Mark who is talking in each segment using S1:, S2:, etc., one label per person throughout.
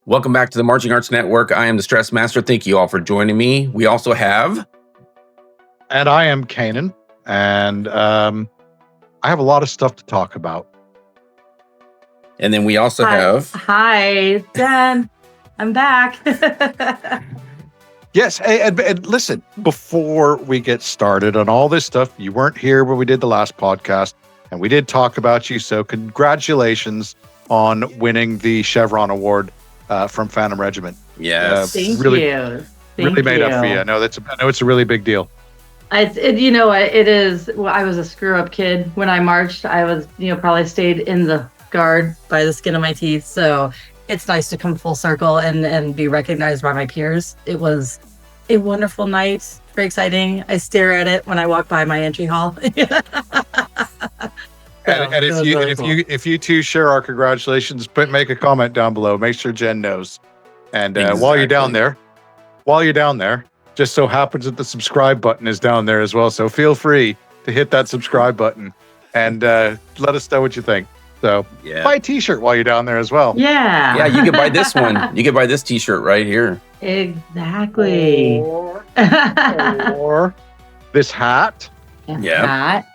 S1: Welcome back to the Marching Arts Network. I am the Stress Master. Thank you all for joining me. We also have...
S2: And I am Kanan. And I have a lot of stuff to talk about.
S1: And then we also have...
S3: Hi, Dan. I'm back.
S2: Yes. And listen, before we get started on all this stuff, you weren't here when we did the last podcast. And we did talk about you. So congratulations on winning the Chevron Award from Phantom Regiment.
S1: Yes.
S3: Thank
S2: really,
S3: you.
S2: Really made up for you. I know it's a really big deal.
S3: It is. Well, I was a screw-up kid when I marched. I was, probably stayed in the guard by the skin of my teeth. So it's nice to come full circle and be recognized by my peers. It was a wonderful night. Very exciting. I stare at it when I walk by my entry hall.
S2: And if you two share our congratulations, make a comment down below. Make sure Jen knows. And
S1: Exactly.
S2: while you're down there, just so happens that the subscribe button is down there as well. So feel free to hit that subscribe button and let us know what you think. So buy a t-shirt while you're down there as well.
S3: Yeah.
S1: Yeah, you can buy this one. You can buy this t-shirt right here.
S3: Exactly.
S2: Or this hat.
S1: Yeah.
S3: Hat.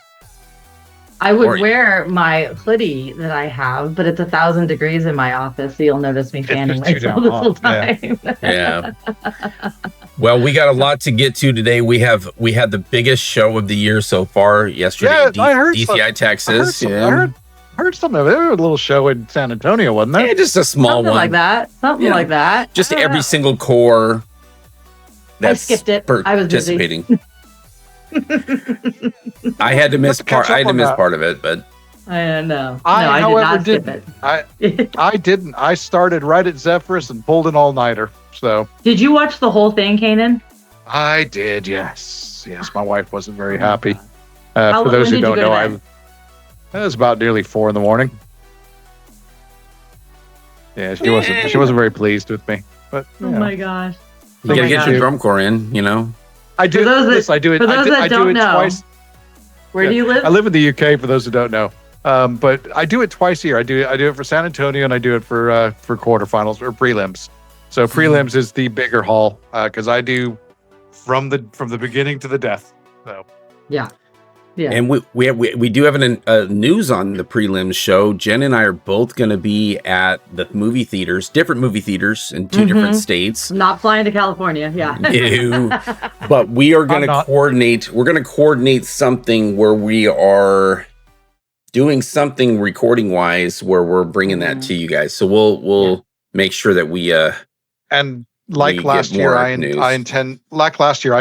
S3: I would wear my hoodie that I have, but it's 1,000 degrees in my office, so you'll notice me fanning myself this whole time.
S1: Yeah. Well, we got a lot to get to today. We had the biggest show of the year so far yesterday.
S2: Yeah, I heard
S1: DCI, Texas.
S2: I heard something of it. There was a little show in San Antonio, wasn't there?
S1: Yeah, just a small
S3: Something
S1: one.
S3: Something like that.
S1: Just every single corps.
S3: I skipped it. I was
S1: participating.
S3: busy.
S1: I had to miss part. I had to miss part of it, but
S3: I know.
S2: I
S3: did not skip it.
S2: I didn't. I started right at Zephyrus and pulled an all-nighter. So
S3: did you watch the whole thing, Kanan?
S2: I did. Yes. My wife wasn't very happy. For those who don't know, it was about nearly 4 a.m. Yeah, she wasn't very pleased with me. But
S3: my gosh,
S1: you gotta get your drum corps in.
S2: I do. I do it.
S3: For those that don't know,
S2: twice.
S3: Where do you live?
S2: I live in the UK. For those who don't know, but I do it twice a year. I do it for San Antonio, and I do it for quarterfinals or prelims. So prelims is the bigger haul because I do from the beginning to the death. So
S3: yeah.
S1: And we do have a news on the prelims show. Jen and I are both going to be at the movie theaters, different movie theaters in two different states.
S3: Not flying to California, yeah.
S1: Ew. But we are going to coordinate. We're going to coordinate something where we are doing something recording wise, where we're bringing that to you guys. So we'll make sure that we
S2: and like last year, I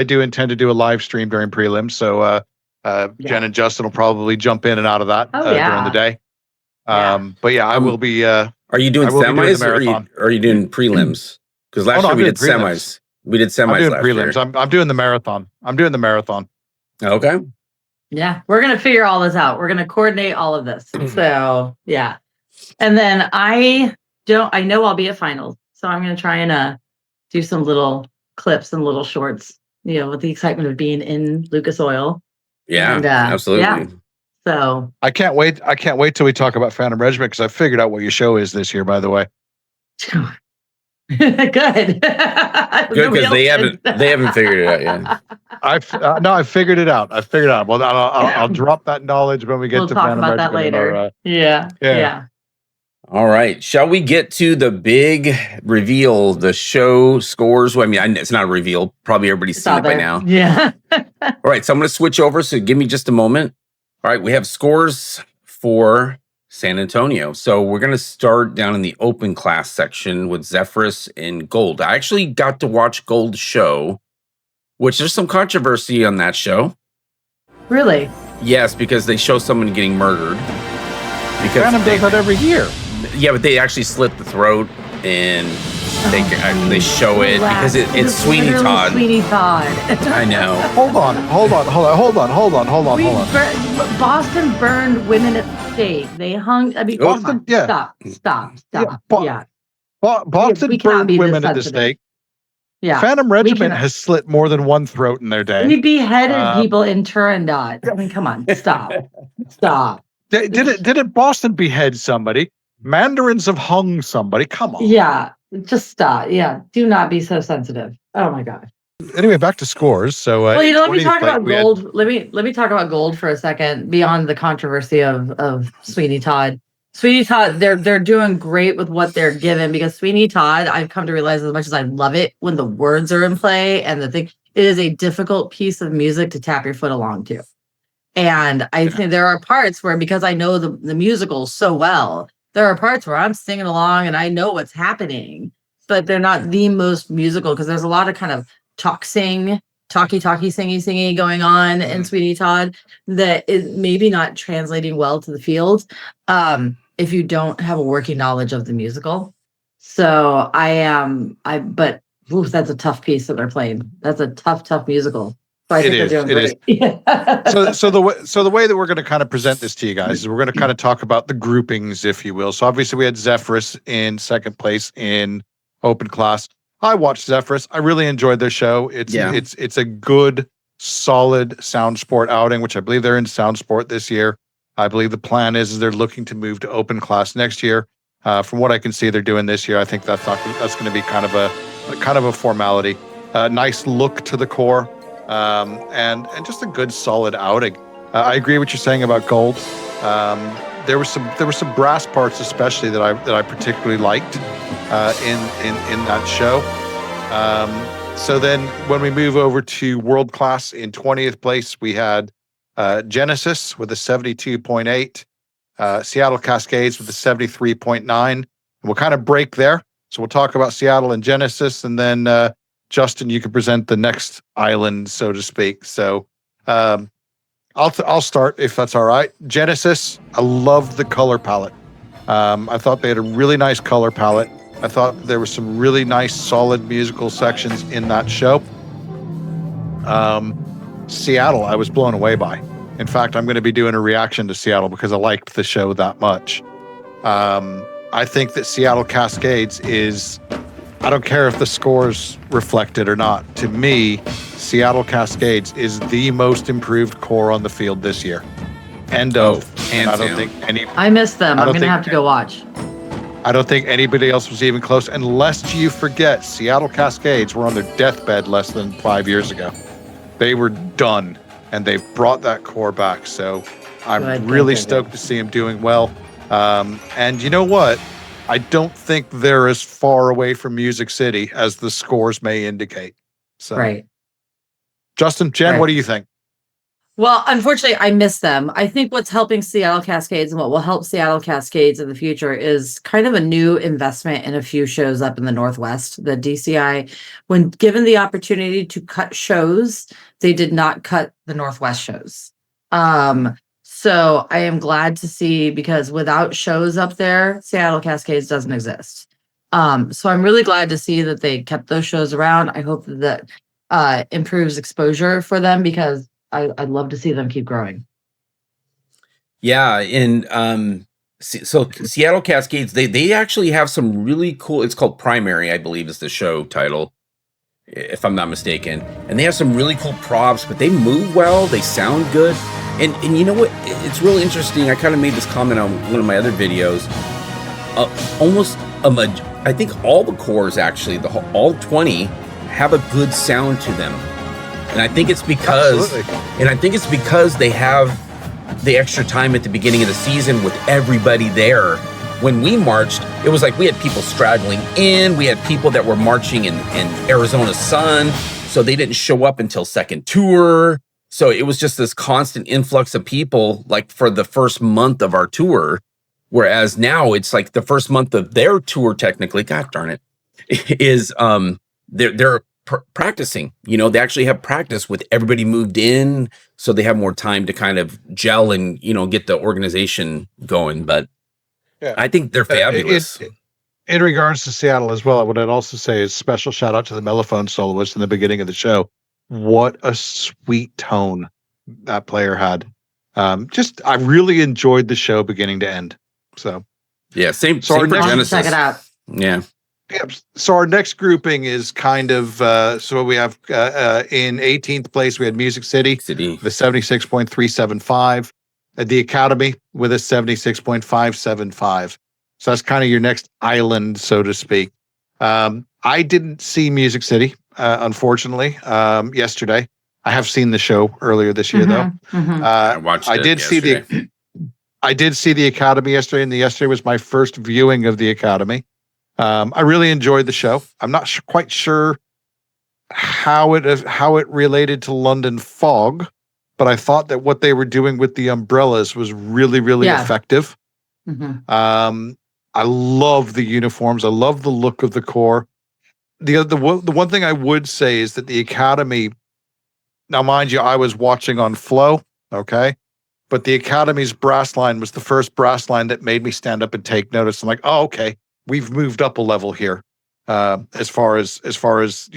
S2: do intend to do a live stream during prelims. So. Jen and Justin will probably jump in and out of that during the day. But yeah, I will be.
S1: Are you doing semis or are you doing prelims? Because last year we did semis. We did semis.
S2: I'm doing
S1: last
S2: prelims.
S1: year.
S2: I'm doing the marathon.
S1: Okay.
S3: Yeah, we're gonna figure all this out. We're gonna coordinate all of this. So yeah, and then I know I'll be at finals, so I'm gonna try and do some little clips and little shorts. With the excitement of being in Lucas Oil.
S1: Yeah, and, absolutely. Yeah.
S3: So
S2: I can't wait. I can't wait till we talk about Phantom Regiment because I figured out what your show is this year. By the way,
S3: good
S1: because they haven't figured it out yet.
S2: I figured it out. Well, I'll drop that knowledge when we get to Phantom Regiment. We'll talk
S3: about that later. Yeah.
S1: All right. Shall we get to the big reveal, the show scores? Well, I mean, it's not a reveal. Probably everybody's seen it by now.
S3: Yeah.
S1: All right. So I'm going to switch over. So give me just a moment. All right. We have scores for San Antonio. So we're going to start down in the open class section with Zephyrus and Gold. I actually got to watch Gold's show, which there's some controversy on that show.
S3: Really?
S1: Yes, because they show someone getting murdered. Because
S2: Phantom does that every year.
S1: Yeah, but they actually slit the throat and they show it because it's Sweeney Todd.
S3: Sweeney Todd.
S1: I know.
S2: Hold on.
S3: Boston burned women at the stake. They hung. I mean, Boston. Stop.
S2: Boston burned women at the stake.
S3: Yeah.
S2: Phantom Regiment has slit more than one throat in their day.
S3: We beheaded people in Turandot. I mean, come on. Stop.
S2: Didn't Boston behead somebody? Mandarins have hung somebody. Come on.
S3: Yeah. Just stop. Yeah. Do not be so sensitive. Oh my God.
S2: Anyway, back to scores. So,
S3: Well,
S2: in
S3: let me
S2: 20th
S3: talk
S2: place,
S3: about
S2: we had-
S3: gold. Let me talk about gold for a second. Beyond the controversy of Sweeney Todd, Sweeney Todd, they're doing great with what they're given because Sweeney Todd, I've come to realize as much as I love it when the words are in play and the thing, it is a difficult piece of music to tap your foot along to. And I think there are parts where because I know the musical so well, there are parts where I'm singing along and I know what's happening, but they're not the most musical because there's a lot of kind of talky, singy going on in Sweeney Todd that is maybe not translating well to the field if you don't have a working knowledge of the musical. So but that's a tough piece that they're playing. That's a tough musical. So I think they're doing great. Yeah.
S2: So the way that we're going to kind of present this to you guys is we're going to kind of talk about the groupings, if you will. So obviously we had Zephyrus in second place in open class. I watched Zephyrus. I really enjoyed their show. It's a good, solid sound sport outing, which I believe they're in sound sport this year. I believe the plan is they're looking to move to open class next year. From what I can see, they're doing this year. I think that's going to be kind of a formality. Nice look to the core, and just a good, solid outing. I agree with what you're saying about gold. There were some brass parts, especially that I particularly liked in that show. So then, when we move over to world class in 20th place, we had Genesis with a 72.8, Seattle Cascades with a 73.9. And we'll kind of break there. So we'll talk about Seattle and Genesis, and then Justin, you can present the next island, so to speak. So I'll start if that's all right. Genesis, I loved the color palette. I thought they had a really nice color palette. I thought there were some really nice, solid musical sections in that show. Seattle, I was blown away by. In fact, I'm going to be doing a reaction to Seattle because I liked the show that much. I think that Seattle Cascades is, I don't care if the scores reflect it or not. To me, Seattle Cascades is the most improved core on the field this year. And I don't think
S3: I missed them. I'm going to have to go watch.
S2: I don't think anybody else was even close, unless you forget Seattle Cascades were on their deathbed less than 5 years ago. They were done, and they've brought that core back. So I'm really stoked to see them doing well. And you know what? I don't think they're as far away from Music City as the scores may indicate. So,
S3: right.
S2: Justin, Jen, what do you think?
S3: Well, unfortunately, I miss them. I think what's helping Seattle Cascades and what will help Seattle Cascades in the future is kind of a new investment in a few shows up in the Northwest. The DCI, when given the opportunity to cut shows, they did not cut the Northwest shows. So I am glad to see, because without shows up there, Seattle Cascades doesn't exist. So I'm really glad to see that they kept those shows around. I hope that improves exposure for them, because I'd love to see them keep growing.
S1: Yeah, and so Seattle Cascades, they actually have some really cool. It's called Primary, I believe, is the show title, if I'm not mistaken. And they have some really cool props, but they move well. They sound good. And you know what? It's really interesting. I kind of made this comment on one of my other videos. I think all the cores, actually, all 20 have a good sound to them. And I think it's because they have the extra time at the beginning of the season with everybody there. When we marched, it was like we had people straggling in. We had people that were marching in Arizona sun, so they didn't show up until second tour. So it was just this constant influx of people, like for the first month of our tour. Whereas now it's like the first month of their tour, technically, God darn it, is they're practicing. You know, they actually have practice with everybody moved in, so they have more time to kind of gel and, you know, get the organization going. But yeah, I think they're fabulous.
S2: In regards to Seattle as well, what I'd also say is special shout out to the mellophone soloist in the beginning of the show. What a sweet tone that player had. I really enjoyed the show beginning to end. So
S1: yeah, same for Genesis.
S3: Check it out.
S1: Yeah.
S2: Yep. So our next grouping is kind of so we have in 18th place we had Music City with a 76.375, The Academy with a 76.575. So that's kind of your next island, so to speak. I didn't see Music City, unfortunately, yesterday. I have seen the show earlier this year, though.
S1: I watched
S2: I
S1: it
S2: did
S1: yesterday.
S2: I did see the Academy yesterday, and yesterday was my first viewing of the Academy. I really enjoyed the show. I'm not quite sure how it related to London Fog, but I thought that what they were doing with the umbrellas was really, really effective. I love the uniforms. I love the look of the corps. The one thing I would say is that the Academy. Now, mind you, I was watching on Flow, okay, but the Academy's brass line was the first brass line that made me stand up and take notice. I'm like, oh, okay, we've moved up a level here, as far as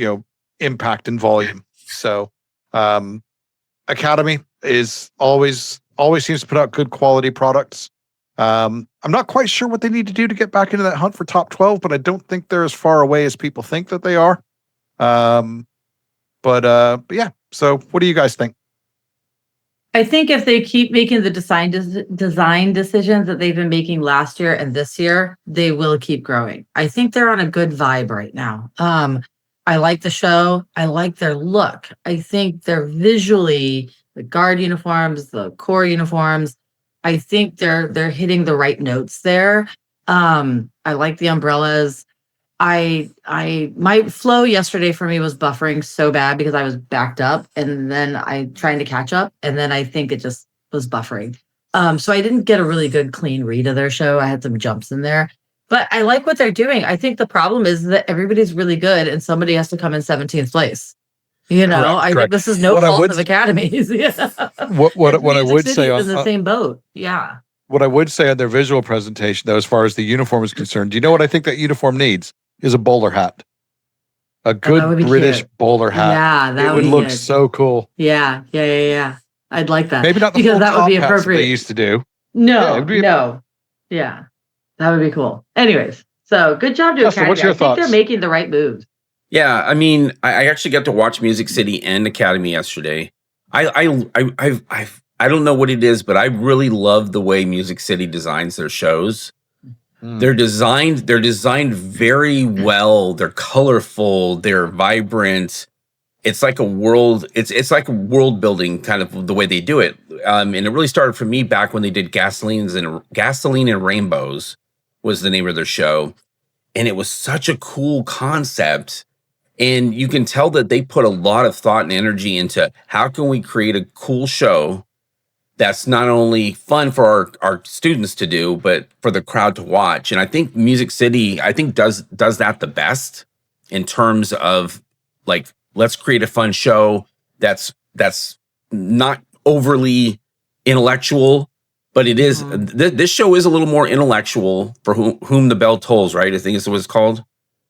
S2: impact and volume. So, Academy is always seems to put out good quality products. I'm not quite sure what they need to do to get back into that hunt for top 12, but I don't think they're as far away as people think that they are. But yeah. So, what do you guys think?
S3: I think if they keep making the design decisions that they've been making last year and this year, they will keep growing. I think they're on a good vibe right now. I like the show. I like their look. I think they're visually, the guard uniforms, the corps uniforms, I think they're hitting the right notes there. I like the umbrellas. My flow yesterday for me was buffering so bad because I was backed up and then I trying to catch up, and then I think it just was buffering. So I didn't get a really good clean read of their show. I had some jumps in there, but I like what they're doing. I think the problem is that everybody's really good and somebody has to come in 17th place. I think this is no fault of academies.
S2: What I would say
S3: on the same boat. Yeah.
S2: What I would say on their visual presentation, though, as far as the uniform is concerned, do you know what I think that uniform needs? Is a bowler hat. A good British bowler hat.
S3: Yeah, that
S2: would look so cool.
S3: Yeah. I'd like that.
S2: Maybe not the
S3: because that would be
S2: appropriate
S3: appropriate.
S2: They used to do.
S3: No. Yeah, that would be cool. Anyways, so good job to Academy.
S2: What's your thoughts?
S3: I think they're making the right moves.
S1: Yeah, I mean, I actually got to watch Music City and Academy yesterday. I don't know what it is, but I really love the way Music City designs their shows. They're designed very well. They're colorful, they're vibrant. It's like a world, it's like a world building kind of the way they do it. And it really started for me back when they did Gasoline and Rainbows was the name of their show. And it was such a cool concept. And you can tell that they put a lot of thought and energy into how can we create a cool show that's not only fun for our students to do, but for the crowd to watch. And I think Music City, does that the best in terms of like, let's create a fun show that's not overly intellectual, but it is. This show is a little more intellectual for whom the bell tolls, right? I think is what it's called,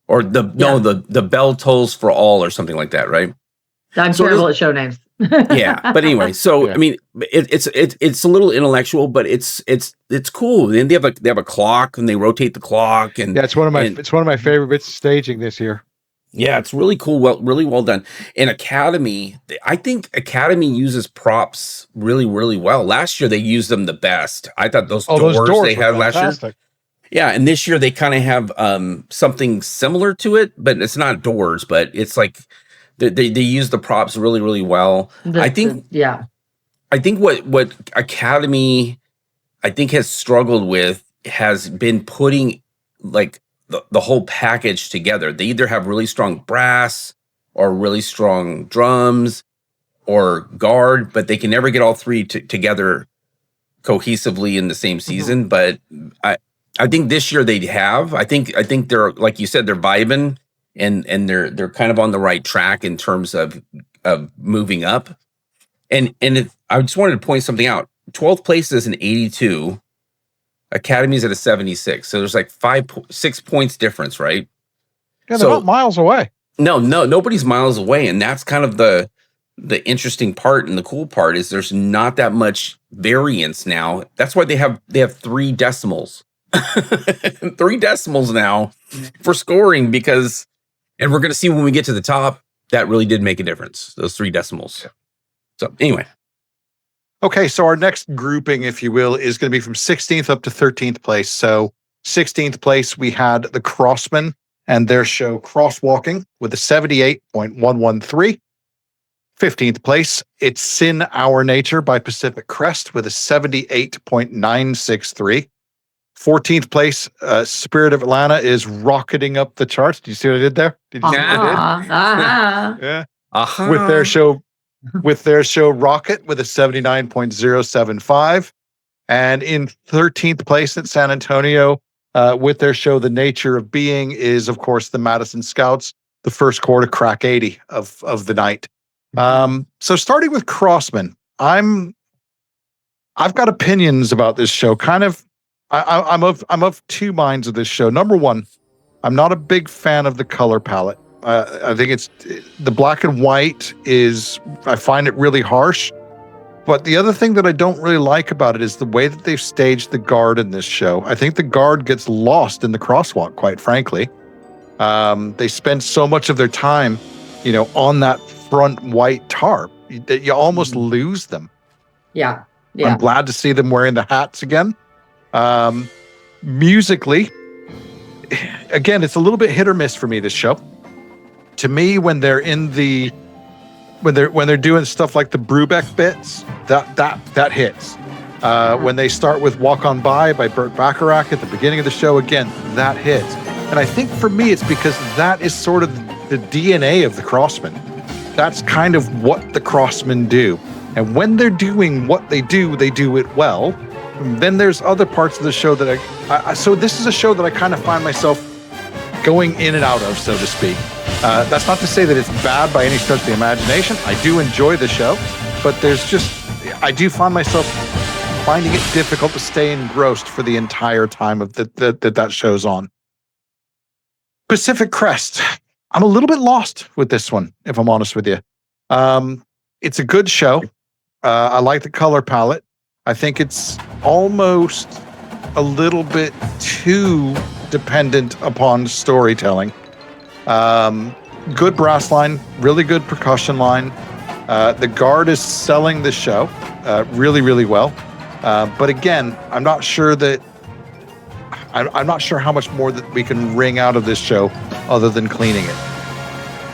S1: or the bell tolls for all, or something like that, right?
S3: I'm terrible at show names.
S1: Yeah, but anyway, so I mean, it's a little intellectual, but it's cool. And they have a clock, and they rotate the clock, and
S2: it's one of my favorite bits of staging this year.
S1: Yeah, it's really cool. Really well done. And Academy, I think Academy uses props really, really well. Last year they used them the best. I thought those doors they had last year. Yeah, and this year they kind of have something similar to it, but it's not doors, but it's like they use the props really, really well. I think what Academy has struggled with has been putting like the whole package together. They either have really strong brass or really strong drums or guard, but they can never get all three together cohesively in the same season. But I think this year they have. I think they're, like you said, they're vibing and they're kind of on the right track in terms of moving up. And I just wanted to point something out. 12th place is an 82. Academy's at a 76. So there's like 6 points difference, right?
S2: Yeah, they're not miles away.
S1: No, nobody's miles away. And that's kind of the interesting part, and the cool part is there's not that much variance now. That's why they have 3 decimals. 3 decimals now for scoring, because, and we're going to see when we get to the top, that really did make a difference, those 3 decimals. Yeah. So anyway.
S2: Okay, so our next grouping, if you will, is going to be from 16th up to 13th place. So 16th place, we had the Crossmen and their show Crosswalking with a 78.113. 15th place, It's Sin Our Nature by Pacific Crest with a 78.963. 14th place, Spirit of Atlanta is rocketing up the charts. Do you see what I did there? Did you see what I did? Yeah. With their show Rocket with a 79.075. And in 13th place at San Antonio, with their show The Nature of Being is, of course, the Madison Scouts, the first quarter crack 80 of the night. So starting with Crossman, I've got opinions about this show. I'm of two minds of this show. Number one, I'm not a big fan of the color palette. I think it's the black and white I find it really harsh. But the other thing that I don't really like about it is the way that they've staged the guard in this show. I think the guard gets lost in the crosswalk, quite frankly. They spend so much of their time, on that front white tarp that you almost lose them.
S3: Yeah.
S2: I'm glad to see them wearing the hats again. Musically, again, it's a little bit hit or miss for me, this show. To me, when they're when they're doing stuff like the Brubeck bits, that hits. When they start with Walk On By Burt Bacharach at the beginning of the show, again, that hits. And I think for me, it's because that is sort of the DNA of the Crossmen. That's kind of what the Crossmen do. And when they're doing what they do it well. Then there's other parts of the show that so this is a show that I kind of find myself going in and out of, so to speak. That's not to say that it's bad by any stretch of the imagination. I do enjoy the show, but I do find myself finding it difficult to stay engrossed for the entire time of that show's on. Pacific Crest. I'm a little bit lost with this one, if I'm honest with you. It's a good show. I like the color palette. I think it's almost a little bit too dependent upon storytelling. Good brass line, really good percussion line. The guard is selling the show really, really well. But again, I'm not sure how much more that we can wring out of this show other than cleaning it.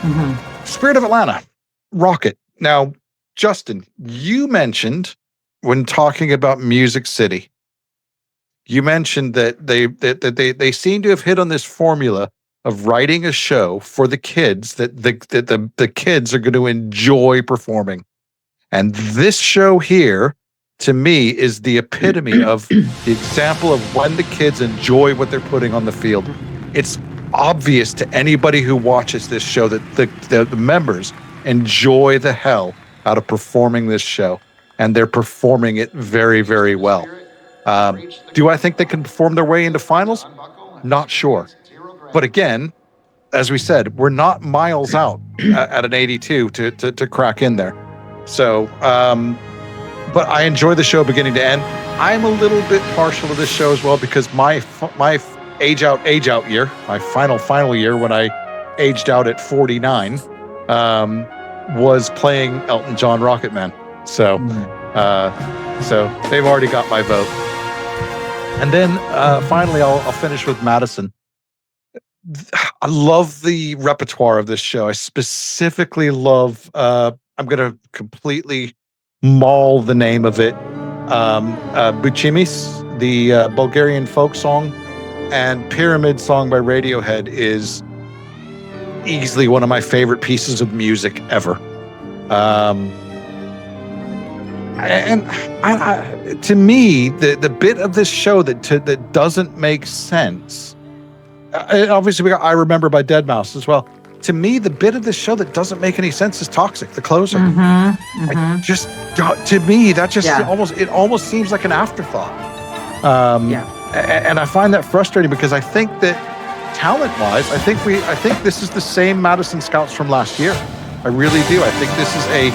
S2: Mm-hmm. Spirit of Atlanta, Rocket. Now, Justin, you mentioned when talking about Music City, you mentioned that they seem to have hit on this formula of writing a show for the kids that the kids are going to enjoy performing. And this show here, to me, is the epitome of the example of when the kids enjoy what they're putting on the field. It's obvious to anybody who watches this show that the members enjoy the hell out of performing this show. And they're performing it very, very well. Do I think they can perform their way into finals? Not sure. But again, as we said, we're not miles out at an 82 to crack in there. So, but I enjoy the show beginning to end. I'm a little bit partial to this show as well because my age out year, my final year when I aged out at 49, was playing Elton John Rocket Man. So they've already got my vote. And then finally, I'll finish with Madison. I love the repertoire of this show. I specifically love, I'm going to completely maul the name of it. Buchimis, the Bulgarian folk song, and Pyramid song by Radiohead is easily one of my favorite pieces of music ever. And to me, the bit of this show that doesn't make sense, obviously we got I Remember by Deadmau5 as well. To me, the bit of this show that doesn't make any sense is Toxic, the closer. To me, that just almost seems like an afterthought. And I find that frustrating because I think that talent-wise, I think this is the same Madison Scouts from last year. I really do. I think this is a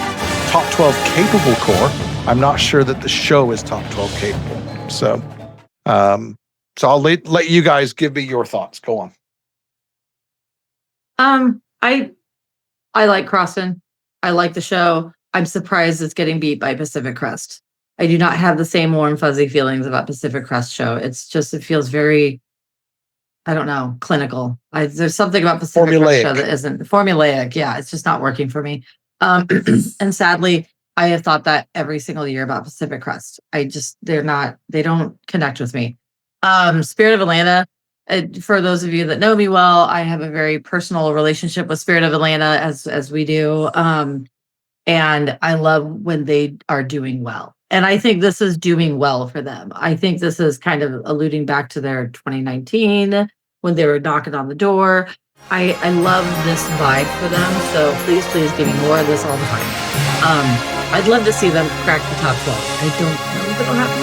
S2: top 12 capable core. I'm not sure that the show is top 12 capable. So I'll let you guys give me your thoughts. Go on.
S3: I like Crossman. I like the show. I'm surprised it's getting beat by Pacific Crest. I do not have the same warm, fuzzy feelings about Pacific Crest show. It feels very, I don't know, clinical. There's something about Pacific Crest show that isn't formulaic. Yeah, it's just not working for me. And sadly, I have thought that every single year about Pacific Crest. They don't connect with me. Spirit of Atlanta, for those of you that know me well, I have a very personal relationship with Spirit of Atlanta as we do. And I love when they are doing well. And I think this is doing well for them. I think this is kind of alluding back to their 2019 when they were knocking on the door. I love this vibe for them. So please give me more of this all the time. I'd love to see them crack the top 12. I don't know if it'll happen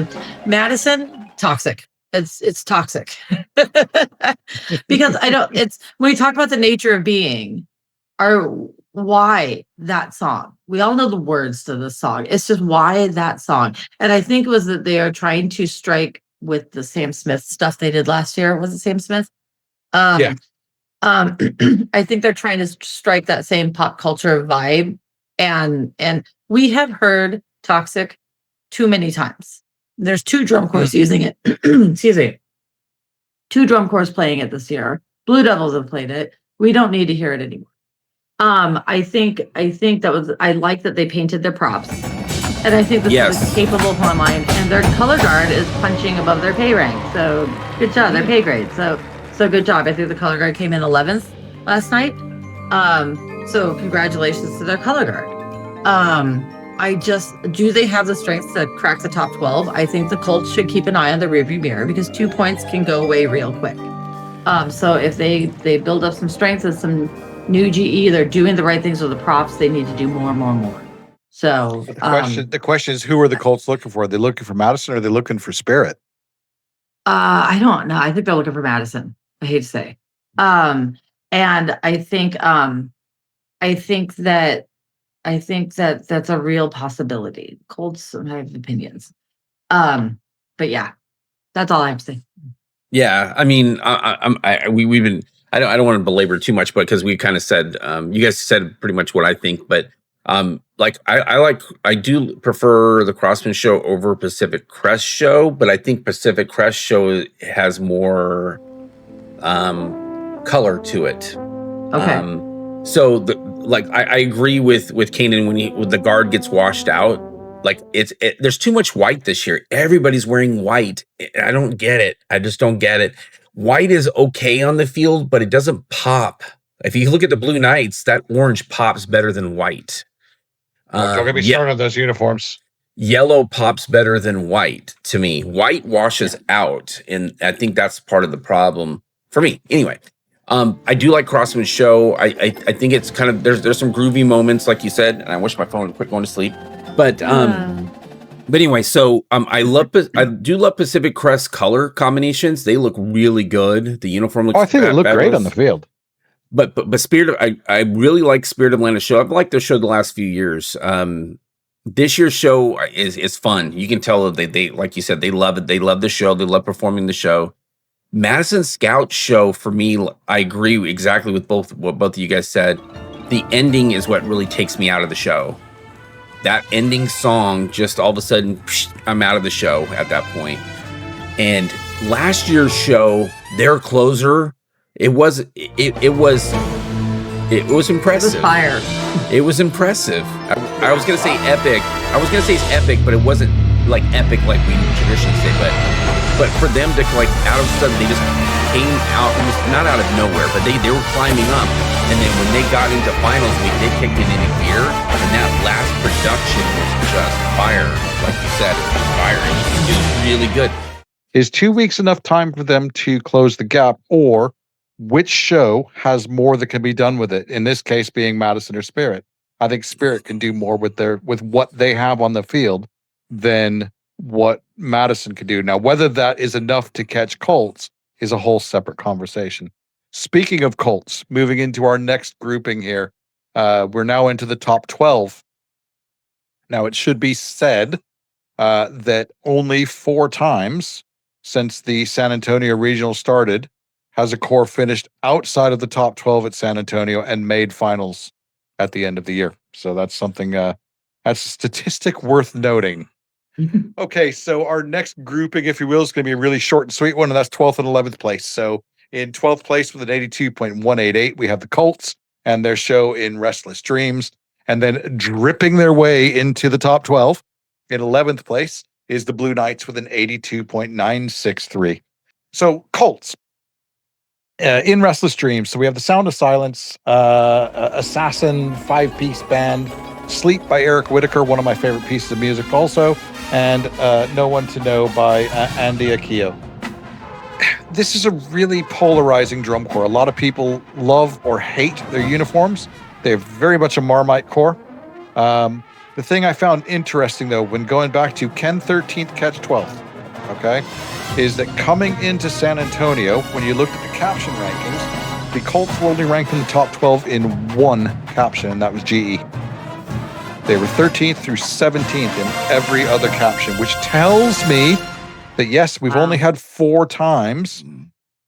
S3: this year. Madison, toxic. It's toxic. Because when we talk about the nature of being, why that song? We all know the words to the song. It's just why that song. And I think it was that they are trying to strike with the Sam Smith stuff they did last year. Was it Sam Smith? Yeah. I think they're trying to strike that same pop culture vibe. And we have heard Toxic too many times. There's 2 drum corps using it. Excuse me. 2 drum corps playing it this year. Blue Devils have played it. We don't need to hear it anymore. I think I like that they painted their props. And I think this is a capable plumb line. And their color guard is punching above their pay rank. So good job, their pay grade. So good job. I think the color guard came in 11th last night. So congratulations to their color guard. Do they have the strength to crack the top 12? I think the Colts should keep an eye on the rearview mirror because 2 points can go away real quick. So if they build up some strength and some new GE, they're doing the right things with the props, they need to do more. So
S2: the question is, who are the Colts looking for? Are they looking for Madison or are they looking for Spirit?
S3: I don't know. I think they're looking for Madison. I hate to say. And I think that that's a real possibility. Colts have opinions. But yeah, that's all I have to say.
S1: Yeah, I mean, we've been. I don't want to belabor too much, but because we kind of said, you guys said pretty much what I think. But I do prefer the Crossman show over Pacific Crest show, but I think Pacific Crest show has more color to it.
S3: Okay.
S1: So I agree with Kanan when the guard gets washed out. There's too much white this year. Everybody's wearing white. I don't get it. I just don't get it. White is okay on the field, but it doesn't pop. If you look at the Blue Knights, that orange pops better than white.
S2: Don't get me started on those uniforms.
S1: Yellow pops better than white to me. White washes out, and I think that's part of the problem for me. Anyway, I do like Crossman's show. I think it's kind of there's some groovy moments, like you said, and I wish my phone would quit going to sleep. But anyway, so I do love Pacific Crest color combinations. They look really good. The uniform looks.
S2: I think it looked great on the field.
S1: But I really like Spirit of Atlanta show. I've liked their show the last few years. This year's show is fun. You can tell that they like you said, they love it. They love the show. They love performing the show. Madison Scout show, for me, I agree exactly with what both of you guys said. The ending is what really takes me out of the show. That ending song, just all of a sudden, I'm out of the show at that point. And last year's show, their closer, it was impressive.
S3: It was fire.
S1: It was impressive. I was gonna say epic. I was gonna say it's epic, but it wasn't like epic like we traditionally say. But for them to out of a sudden they just came out, not out of nowhere, but they were climbing up. And then when they got into finals, they kicked it into gear. And that last production was just fire. Like you said, it was fire. It was really good.
S2: Is 2 weeks enough time for them to close the gap, or which show has more that can be done with it? In this case, being Madison or Spirit. I think Spirit can do more with what they have on the field than what Madison could do. Now, whether that is enough to catch Colts is a whole separate conversation. Speaking of Colts, moving into our next grouping here, we're now into the top 12. Now, it should be said that only 4 times since the San Antonio Regional started has a corps finished outside of the top 12 at San Antonio and made finals at the end of the year. So that's something, that's a statistic worth noting. Okay, so our next grouping, if you will, is going to be a really short and sweet one, and that's 12th and 11th place. So in 12th place with an 82.188, we have the Colts and their show In Restless Dreams. And then dripping their way into the top 12 in 11th place is the Blue Knights with an 82.963. So Colts, In Restless Dreams. So we have The Sound of Silence, Assassin 5-piece band, Sleep by Eric Whitaker, one of my favorite pieces of music also, and No One to Know by Andy Akio. This is a really polarizing drum corps. A lot of people love or hate their uniforms. They're very much a Marmite corps. The thing I found interesting, though, when going back to Ken 13th catch 12th, okay, is that coming into San Antonio, when you looked at the caption rankings, the Colts were only ranked in the top 12 in one caption, and that was GE. They were 13th through 17th in every other caption, which tells me that, yes, we've only had 4 times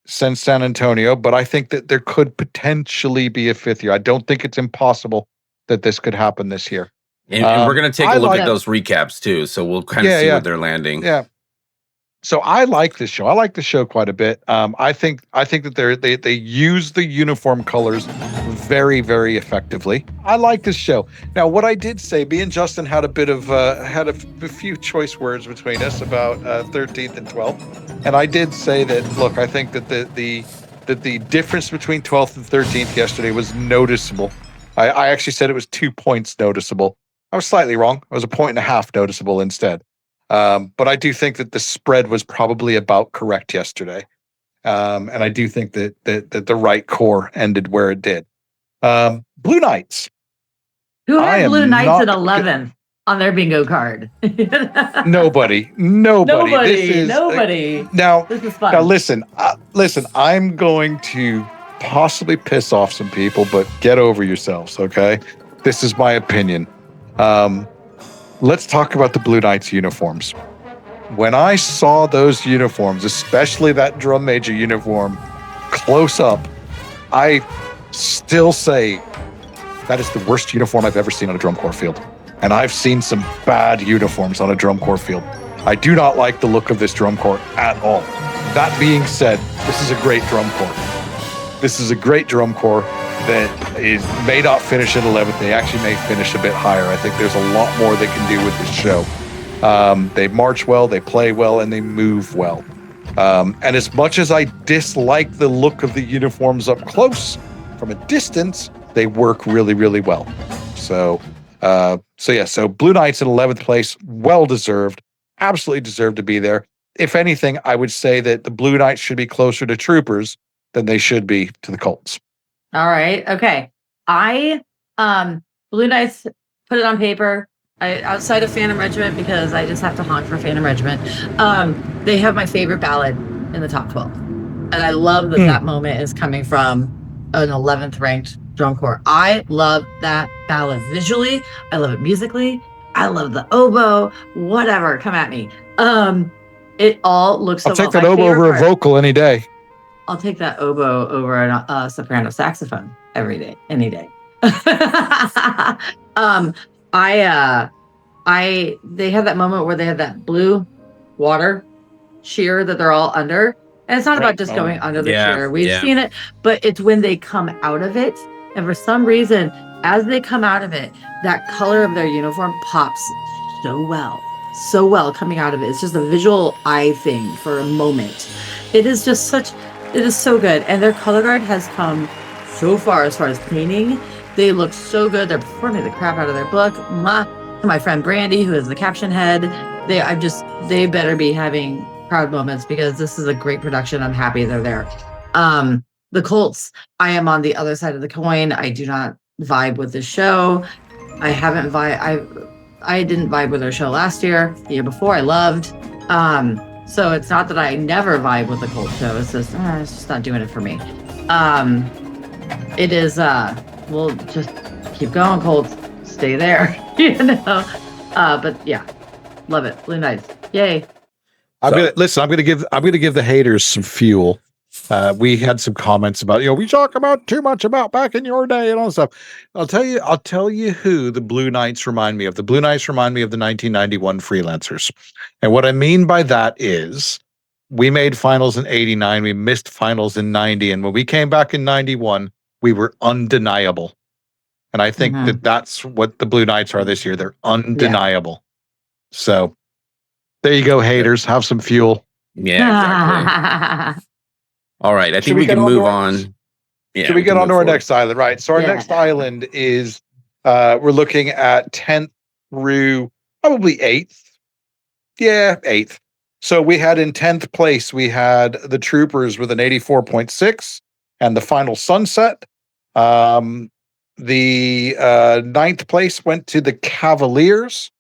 S2: since San Antonio, but I think that there could potentially be a 5th year. I don't think it's impossible that this could happen this year.
S1: And we're going to take a look at those recaps too, so we'll kind of see where they're landing.
S2: Yeah. So I like this show. I like the show quite a bit. I think that they use the uniform colors very, very effectively. I like this show. Now, what I did say, me and Justin had a bit of had a few choice words between us about 13th and 12th, and I did say that. Look, I think that the difference between 12th and 13th yesterday was noticeable. I actually said it was 2 points noticeable. I was slightly wrong. It was 1.5 points noticeable instead. But I do think that the spread was probably about correct yesterday. And I do think that the right core ended where it did. Blue Knights.
S3: Who had Blue Knights at 11th on their bingo card?
S2: Nobody.
S3: Nobody.
S2: Now,
S3: this is fun.
S2: Now listen, I'm going to possibly piss off some people, but get over yourselves, okay? This is my opinion. Let's talk about the Blue Knights uniforms. When I saw those uniforms, especially that drum major uniform, close up, I still say that is the worst uniform I've ever seen on a drum corps field. And I've seen some bad uniforms on a drum corps field. I do not like the look of this drum corps at all. That being said, this is a great drum corps. This is a great drum corps that may not finish at 11th. They actually may finish a bit higher. I think there's a lot more they can do with this show. They march well, they play well, and they move well. And as much as I dislike the look of the uniforms up close, from a distance, they work really, really well. So Blue Knights in 11th place, well deserved, absolutely deserved to be there. If anything, I would say that the Blue Knights should be closer to Troopers than they should be to the Colts.
S3: All right. Okay. Blue Knights, put it on paper. Outside of Phantom Regiment, because I just have to honk for Phantom Regiment. They have my favorite ballad in the top 12. And I love that that moment is coming from an 11th ranked drum corps. I love that ballad visually. I love it musically. I love the oboe, whatever. Come at me. It all looks so
S2: I'll take
S3: well.
S2: that oboe over a vocal any day.
S3: I'll take that oboe over a soprano saxophone every day, any day. They have that moment where they have that blue water shear that they're all under. And it's not about just going under the shear. We've seen it, but it's when they come out of it. And for some reason, as they come out of it, that color of their uniform pops so well coming out of it. It's just a visual eye thing for a moment. It is so good. And their color guard has come so far as cleaning. They look so good. They're performing the crap out of their book. My friend Brandy, who is the caption head, they better be having proud moments because this is a great production. I'm happy they're there. The Colts, I am on the other side of the coin. I do not vibe with this show. I didn't vibe with their show last year. The year before, I loved. So it's not that I never vibe with the Colts show. It's just not doing it for me. It is. We'll just keep going, Colts. Stay there, But yeah, love it. Blue Knights, yay!
S2: I'm gonna give the haters some fuel. We had some comments about, we talk about too much about back in your day and all that stuff. I'll tell you who the Blue Knights remind me of. The Blue Knights remind me of the 1991 Freelancers. And what I mean by that is we made finals in 89, we missed finals in 90, and when we came back in 91, we were undeniable. And I think that that's what the Blue Knights are this year. They're undeniable. Yeah. So there you go, haters. Have some fuel.
S1: Yeah, exactly. All right. I think we can move on.
S2: Yeah, should we get on to our next island? Right. So our next island is we're looking at 10th through probably 8th. Yeah, 8th. So we had in 10th place, we had the Troopers with an 84.6 and the Final Sunset. The 9th place went to the Cavaliers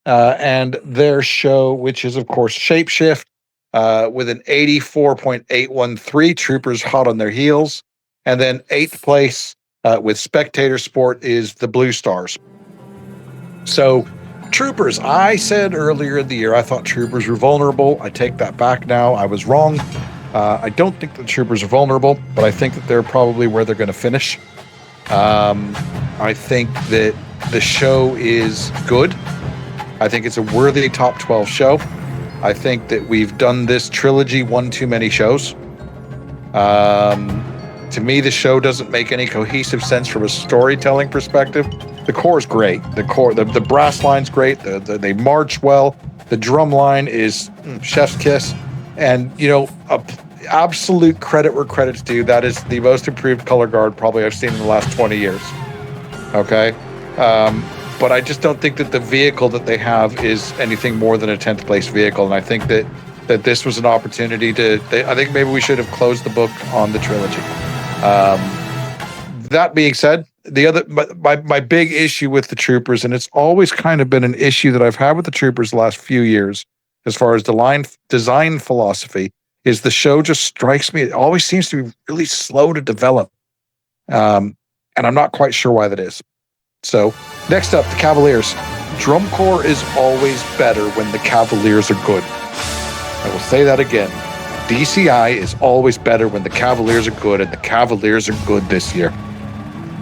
S2: and their show, which is, of course, Shapeshift, with an 84.813. Troopers hot on their heels. And then 8th place with Spectator Sport is the Blue Stars. So Troopers, I said earlier in the year, I thought Troopers were vulnerable. I take that back now. I was wrong. I don't think the Troopers are vulnerable, but I think that they're probably where they're going to finish. I think that the show is good. I think it's a worthy top 12 show. I think that we've done this trilogy one too many shows. To me, the show doesn't make any cohesive sense from a storytelling perspective. The core is great. The brass line's great. They march well. The drum line is chef's kiss. And, absolute credit where credit's due. That is the most improved color guard probably I've seen in the last 20 years. Okay? But I just don't think that the vehicle that they have is anything more than a 10th place vehicle. And I think that this was an opportunity I think maybe we should have closed the book on the trilogy. That being said, my big issue with the Troopers, and it's always kind of been an issue that I've had with the Troopers the last few years, as far as the design philosophy, is the show just strikes me. It always seems to be really slow to develop. And I'm not quite sure why that is. So next up, the Cavaliers. Drum corps is always better when the Cavaliers are good. I will say that again. DCI is always better when the Cavaliers are good, and the Cavaliers are good this year.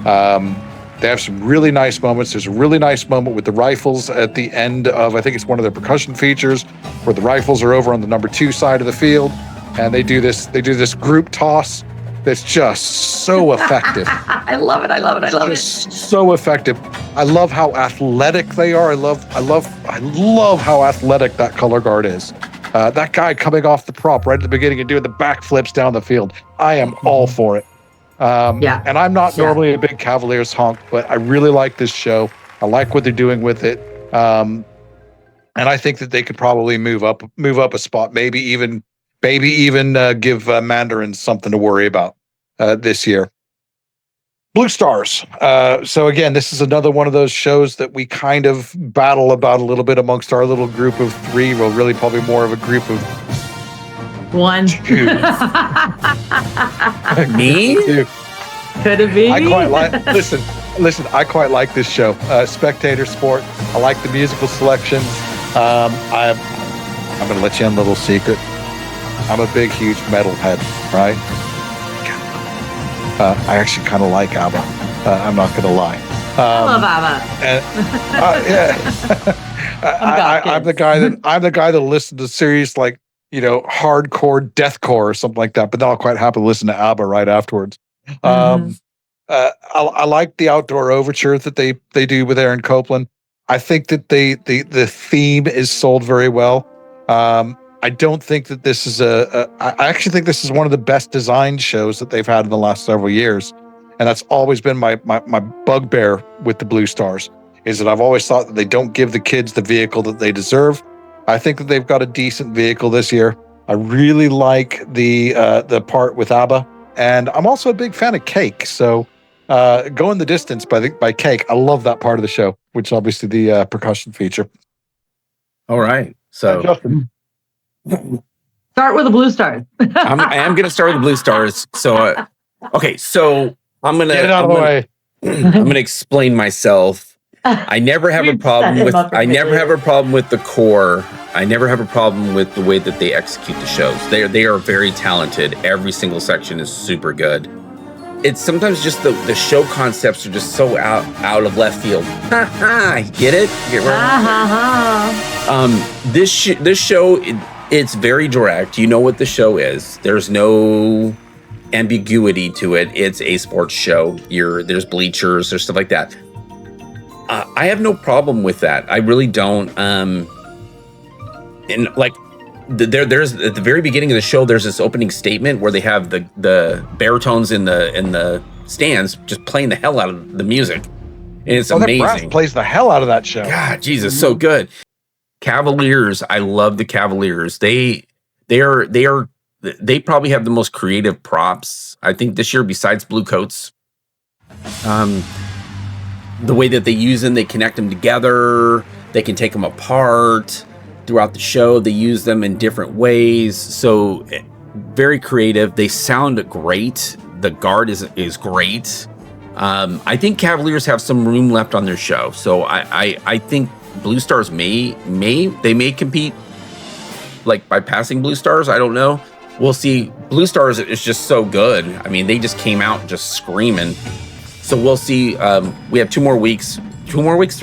S2: They have some really nice moments. There's a really nice moment with the rifles at the end of, I think it's one of their percussion features, where the rifles are over on the number 2 side of the field, and they do this group toss that's just so effective.
S3: I love it. I love it.
S2: So effective. I love how athletic they are. I love how athletic that color guard is. That guy coming off the prop right at the beginning and doing the backflips down the field. I am all for it. And I'm not normally a big Cavaliers honk, but I really like this show. I like what they're doing with it. And I think that they could probably move up a spot, maybe even give Mandarins something to worry about this year. Blue Stars. So again, this is another one of those shows that we kind of battle about a little bit amongst our little group of 3. Well, really probably more of a group of
S3: 1.
S2: 2.
S1: Me?
S2: 2.
S3: Could it be?
S2: I quite like. Listen. I quite like this show. Spectator Sport. I like the musical selections. I'm going to let you in a little secret. I'm a big, huge metal head, right? I actually kind of like ABBA. I'm not going to lie.
S3: I love ABBA.
S2: I'm the guy that listens to series like hardcore, deathcore, or something like that. But then I'll quite happily listen to ABBA right afterwards. I like the outdoor overture that they do with Aaron Copland. I think that the theme is sold very well. I don't think that this is I actually think this is one of the best designed shows that they've had in the last several years. And that's always been my bugbear with the Blue Stars, is that I've always thought that they don't give the kids the vehicle that they deserve. I think that they've got a decent vehicle this year. I really like the part with ABBA. And I'm also a big fan of Cake. So Going the Distance by Cake. I love that part of the show, which is obviously the percussion feature.
S1: All right. So
S2: Justin.
S3: Start with the Blue Stars.
S1: I am going to start with the Blue Stars. So, okay. So I'm going to
S2: get it out of the way.
S1: I'm going to explain myself. I never have a problem with the core. I never have a problem with the way that they execute the shows. They are very talented. Every single section is super good. It's sometimes just the show concepts are just so out of left field. Get it? Get this show, it's very direct. You know what the show is. There's no ambiguity to it. It's a sports show. There's bleachers, there's stuff like that. I have no problem with that. I really don't. And like, there's at the very beginning of the show, there's this opening statement where they have the baritones in the stands just playing the hell out of the music, and it's amazing.
S2: The brass plays the hell out of that show.
S1: God, Jesus, so good. Cavaliers, I love the Cavaliers. They probably have the most creative props, I think, this year, besides Blue Coats. The way that they use them, they connect them together. They can take them apart. Throughout the show, they use them in different ways. So very creative. They sound great. The guard is great. I think Cavaliers have some room left on their show. So I think Blue Stars may compete, like, by passing Blue Stars. I don't know. We'll see. Blue Stars is just so good. I mean, they just came out just screaming. So we'll see. We have 2 more weeks. 3 more weeks.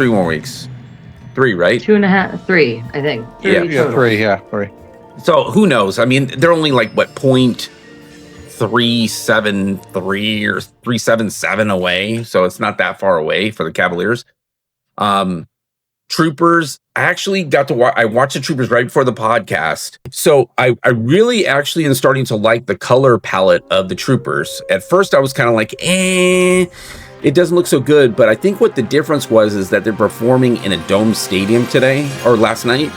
S1: 3, right?
S3: 2.5, 3, I think.
S2: 3. Yeah, 3.
S1: So who knows? I mean, they're only like, what, 0.373 or 377 away. So it's not that far away for the Cavaliers. Troopers, I actually got to watch. I watched the Troopers right before the podcast. So I really actually am starting to like the color palette of the Troopers. At first I was kind of like, it doesn't look so good, but I think what the difference was is that they're performing in a dome stadium today or last night,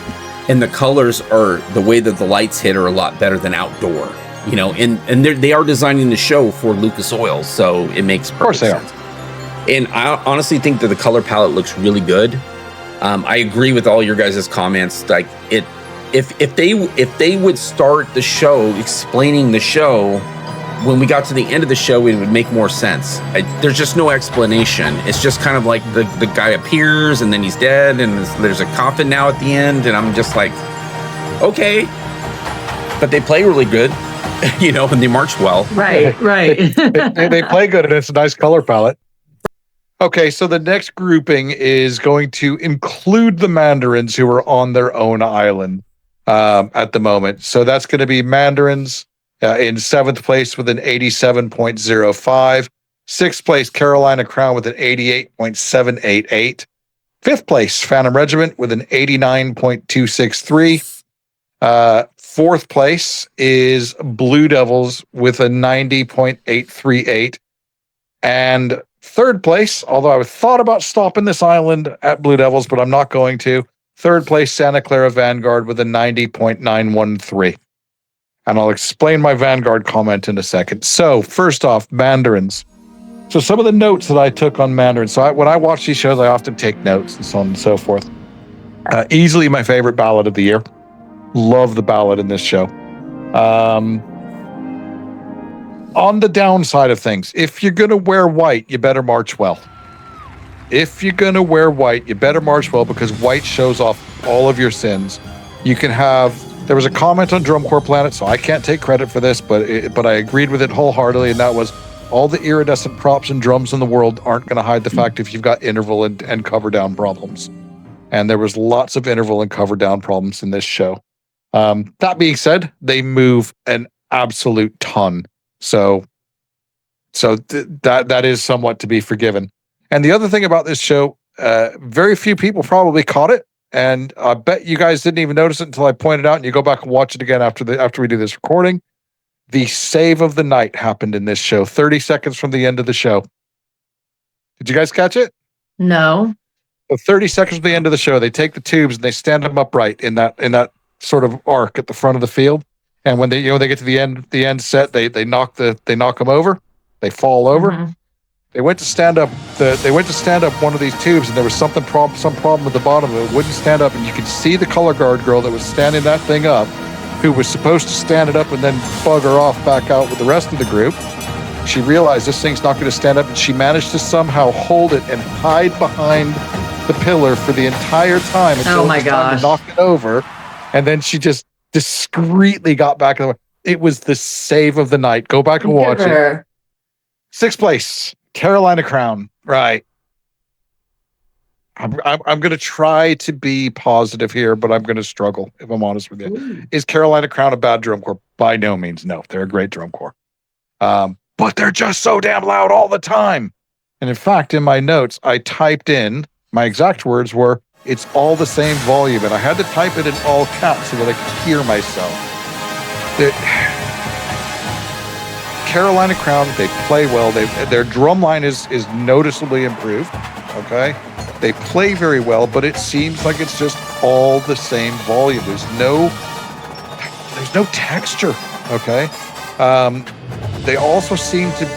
S1: and the colors are, the way that the lights hit are a lot better than outdoor, you know, and they are designing the show for Lucas Oil, so it makes perfect sense. And I honestly think that the color palette looks really good. I agree with all your guys' comments. Like, if they would start the show explaining the show when we got to the end of the show, it would make more sense. There's just no explanation. It's just kind of like the guy appears and then he's dead, and there's a coffin now at the end, and I'm just like, okay. But they play really good, you know, and they march well.
S3: Right.
S2: They play good, and it's a nice color palette. Okay, so the next grouping is going to include the Mandarins, who are on their own island at the moment. So that's going to be Mandarins in 7th place with an 87.05. 6th place, Carolina Crown with an 88.788. 5th place, Phantom Regiment with an 89.263. 4th place is Blue Devils with a 90.838. And 3rd place, although I thought about stopping this island at Blue Devils, but I'm not going to. 3rd place, Santa Clara Vanguard with a 90.913. And I'll explain my Vanguard comment in a second. So, first off, Mandarins. So, some of the notes that I took on Mandarins. So, when I watch these shows, I often take notes and so on and so forth. Easily my favorite ballad of the year. Love the ballad in this show. On the downside of things, if you're going to wear white, you better march well. If you're going to wear white, you better march well, because white shows off all of your sins. You can have... There was a comment on Drum Corps Planet, so I can't take credit for this, but I agreed with it wholeheartedly, and that was all the iridescent props and drums in the world aren't going to hide the fact if you've got interval and cover down problems. And there was lots of interval and cover down problems in this show. That being said, they move an absolute ton. So that is somewhat to be forgiven. And the other thing about this show, very few people probably caught it. And I bet you guys didn't even notice it until I pointed out, and you go back and watch it again after we do this recording. The save of the night happened in this show, 30 seconds from the end of the show. Did you guys catch it?
S3: No.
S2: So 30 seconds from the end of the show, they take the tubes and they stand them upright in that sort of arc at the front of the field. And when they get to the end set, they knock them over, they fall over. Mm-hmm. They went to stand up one of these tubes, and there was some problem at the bottom of it. It wouldn't stand up, and you could see the color guard girl that was standing that thing up, who was supposed to stand it up and then bugger off back out with the rest of the group. She realized this thing's not going to stand up, and she managed to somehow hold it and hide behind the pillar for the entire time until it was time to knock it over. And then she just discreetly got back in the way. It was the save of the night. Go back and watch it. 6th place, Carolina Crown. Right. I'm going to try to be positive here, but I'm going to struggle, if I'm honest with you.
S3: Ooh.
S2: Is Carolina Crown a bad drum corps? By no means, no. They're a great drum corps. But they're just so damn loud all the time. And in fact, in my notes, I typed in, my exact words were, it's all the same volume. And I had to type it in all caps so that I could hear myself. Carolina Crown, they play well. Their drum line is noticeably improved. Okay. They play very well, but it seems like it's just all the same volume. There's no texture. Okay. They also seem to be,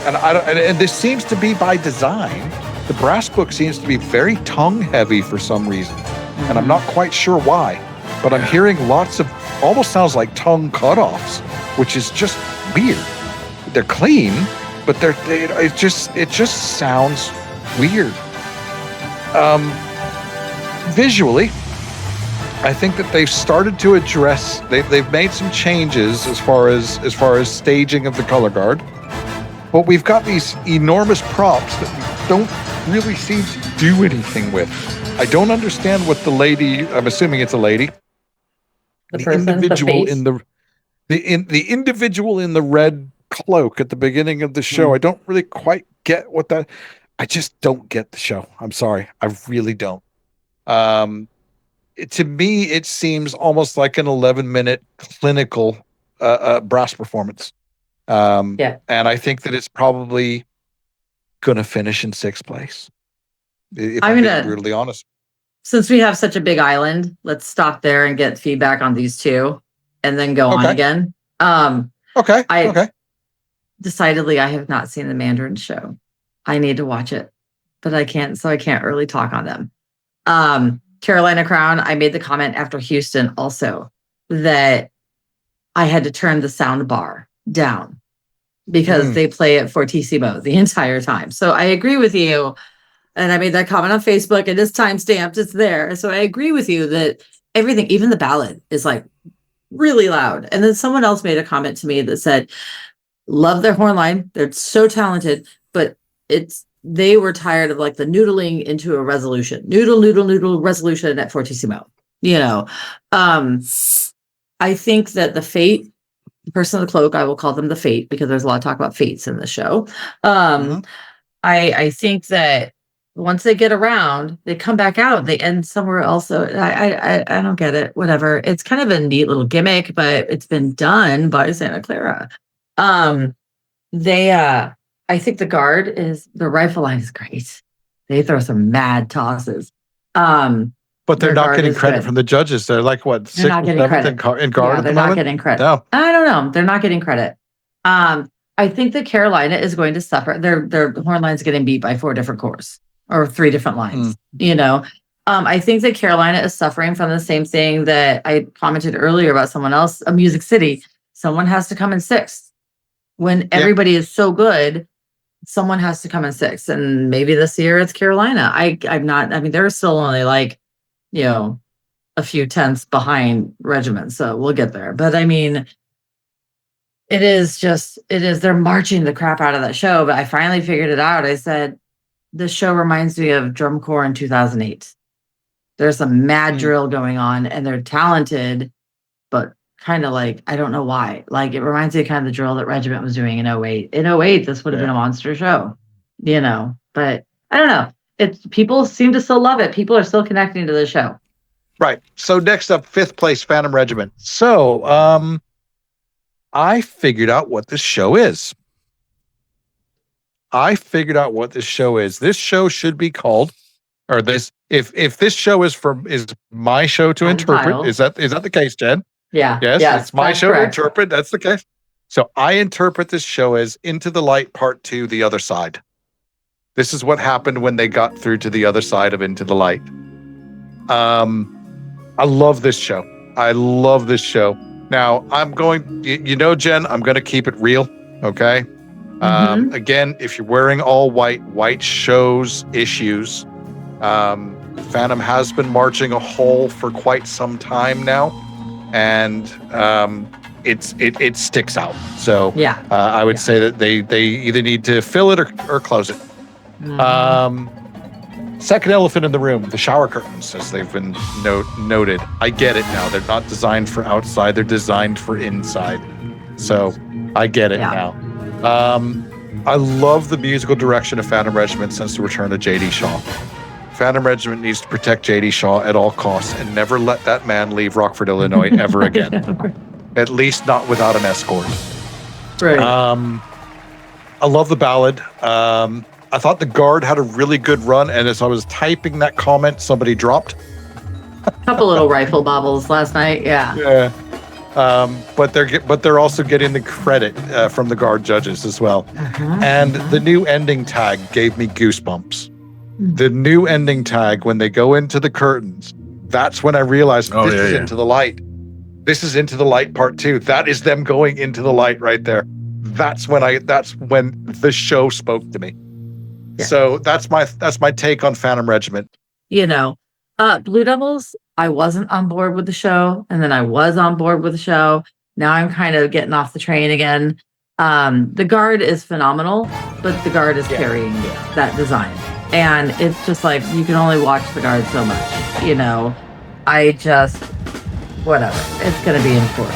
S2: and this seems to be by design. The brass book seems to be very tongue heavy for some reason, and I'm not quite sure why. But I'm hearing lots of almost sounds like tongue cutoffs, which is just weird. They're clean, but it just sounds weird. Visually, I think that they've started to address. They've made some changes as far as staging of the color guard, but we've got these enormous props that we don't really seem to do anything with. I don't understand what the lady. I'm assuming it's a lady. The individual in the individual in the red cloak at the beginning of the show. I don't really quite get what that. I just don't get the show. I'm sorry. I really don't. To me, it seems almost like an 11-minute clinical brass performance. And I think that it's probably going to finish in 6th place. If I'm being brutally honest.
S3: Since we have such a big island, let's stop there and get feedback on these two and then go on again. Okay. Decidedly, I have not seen the Mandarin show. I need to watch it, but I can't, so I can't really talk on them. Carolina Crown, I made the comment after Houston also that I had to turn the sound bar down because they play it fortissimo the entire time. So I agree with you. And I made that comment on Facebook, and it's time-stamped, it's there. So I agree with you that everything, even the ballad, is like really loud. And then someone else made a comment to me that said, love their horn line. They're so talented, but they were tired of like the noodling into a resolution. Noodle resolution at fortissimo. You know, I think that the Fate, the person in the cloak, I will call them the Fate because there's a lot of talk about fates in the show. I think that once they get around, they come back out, they end somewhere else. So I don't get it. Whatever. It's kind of a neat little gimmick, but it's been done by Santa Clara. I think the guard the rifle line is great. They throw some mad tosses.
S2: But they're not getting credit from the judges. They're like what, 6th or 7th in guard at the moment?
S3: They're not getting credit.
S2: No.
S3: I don't know. They're not getting credit. I think that Carolina is going to suffer. Their horn line's getting beat by 4 different corps or 3 different lines. You know, I think that Carolina is suffering from the same thing that I commented earlier about someone else, a Music City. Someone has to come in 6th. When everybody is so good, someone has to come in 6th. And maybe this year it's Carolina. They're still only like, you know, a few tenths behind Regiment. So we'll get there. But I mean, they're marching the crap out of that show. But I finally figured it out. I said, this show reminds me of Drum Corps in 2008. There's some mad drill going on and they're talented, but kind of like, I don't know why. Like, it reminds me of kind of the drill that Regiment was doing in 08. In 08, this would have been a monster show, you know, but I don't know. People seem to still love it. People are still connecting to the show.
S2: Right. So next up, 5th place, Phantom Regiment. So, I figured out what this show is. This show should be called, or this, if this show is my show to interpret, is that the case, Jen?
S3: Yeah.
S2: Yes, it's my show to interpret. That's the case. So I interpret this show as Into the Light Part 2, The Other Side. This is what happened when they got through to the other side of Into the Light. I love this show. Now, I'm going, Jen, I'm going to keep it real, okay? Again, if you're wearing all white shows issues. Phantom has been marching a hole for quite some time now, and it sticks out. So
S3: Yeah.
S2: I would say that they either need to fill it or close it. Second elephant in the room, the shower curtains, as they've been noted. I get it now. They're not designed for outside. They're designed for inside. So I get it now. I love the musical direction of Phantom Regiment since the return of J.D. Shaw. Phantom Regiment needs to protect J.D. Shaw at all costs and never let that man leave Rockford, Illinois ever again. At least not without an escort.
S3: Right.
S2: I love the ballad. I thought the Guard had a really good run, and as I was typing that comment, somebody dropped.
S3: Couple little rifle bobbles last night. Yeah.
S2: Yeah. But they're also getting the credit from the Guard judges as well. And the new ending tag gave me goosebumps. The new ending tag, when they go into the curtains, that's when I realized this is Into the Light. This is Into the Light Part 2. That is them going into the light right there. That's when the show spoke to me. Yeah. So that's my take on Phantom Regiment.
S3: Blue Devils, I wasn't on board with the show, and then I was on board with the show. Now I'm kind of getting off the train again. The Guard is phenomenal, but the Guard is carrying that design. And it's just like, you can only watch the Guard so much. I just, whatever. It's going to be enforced.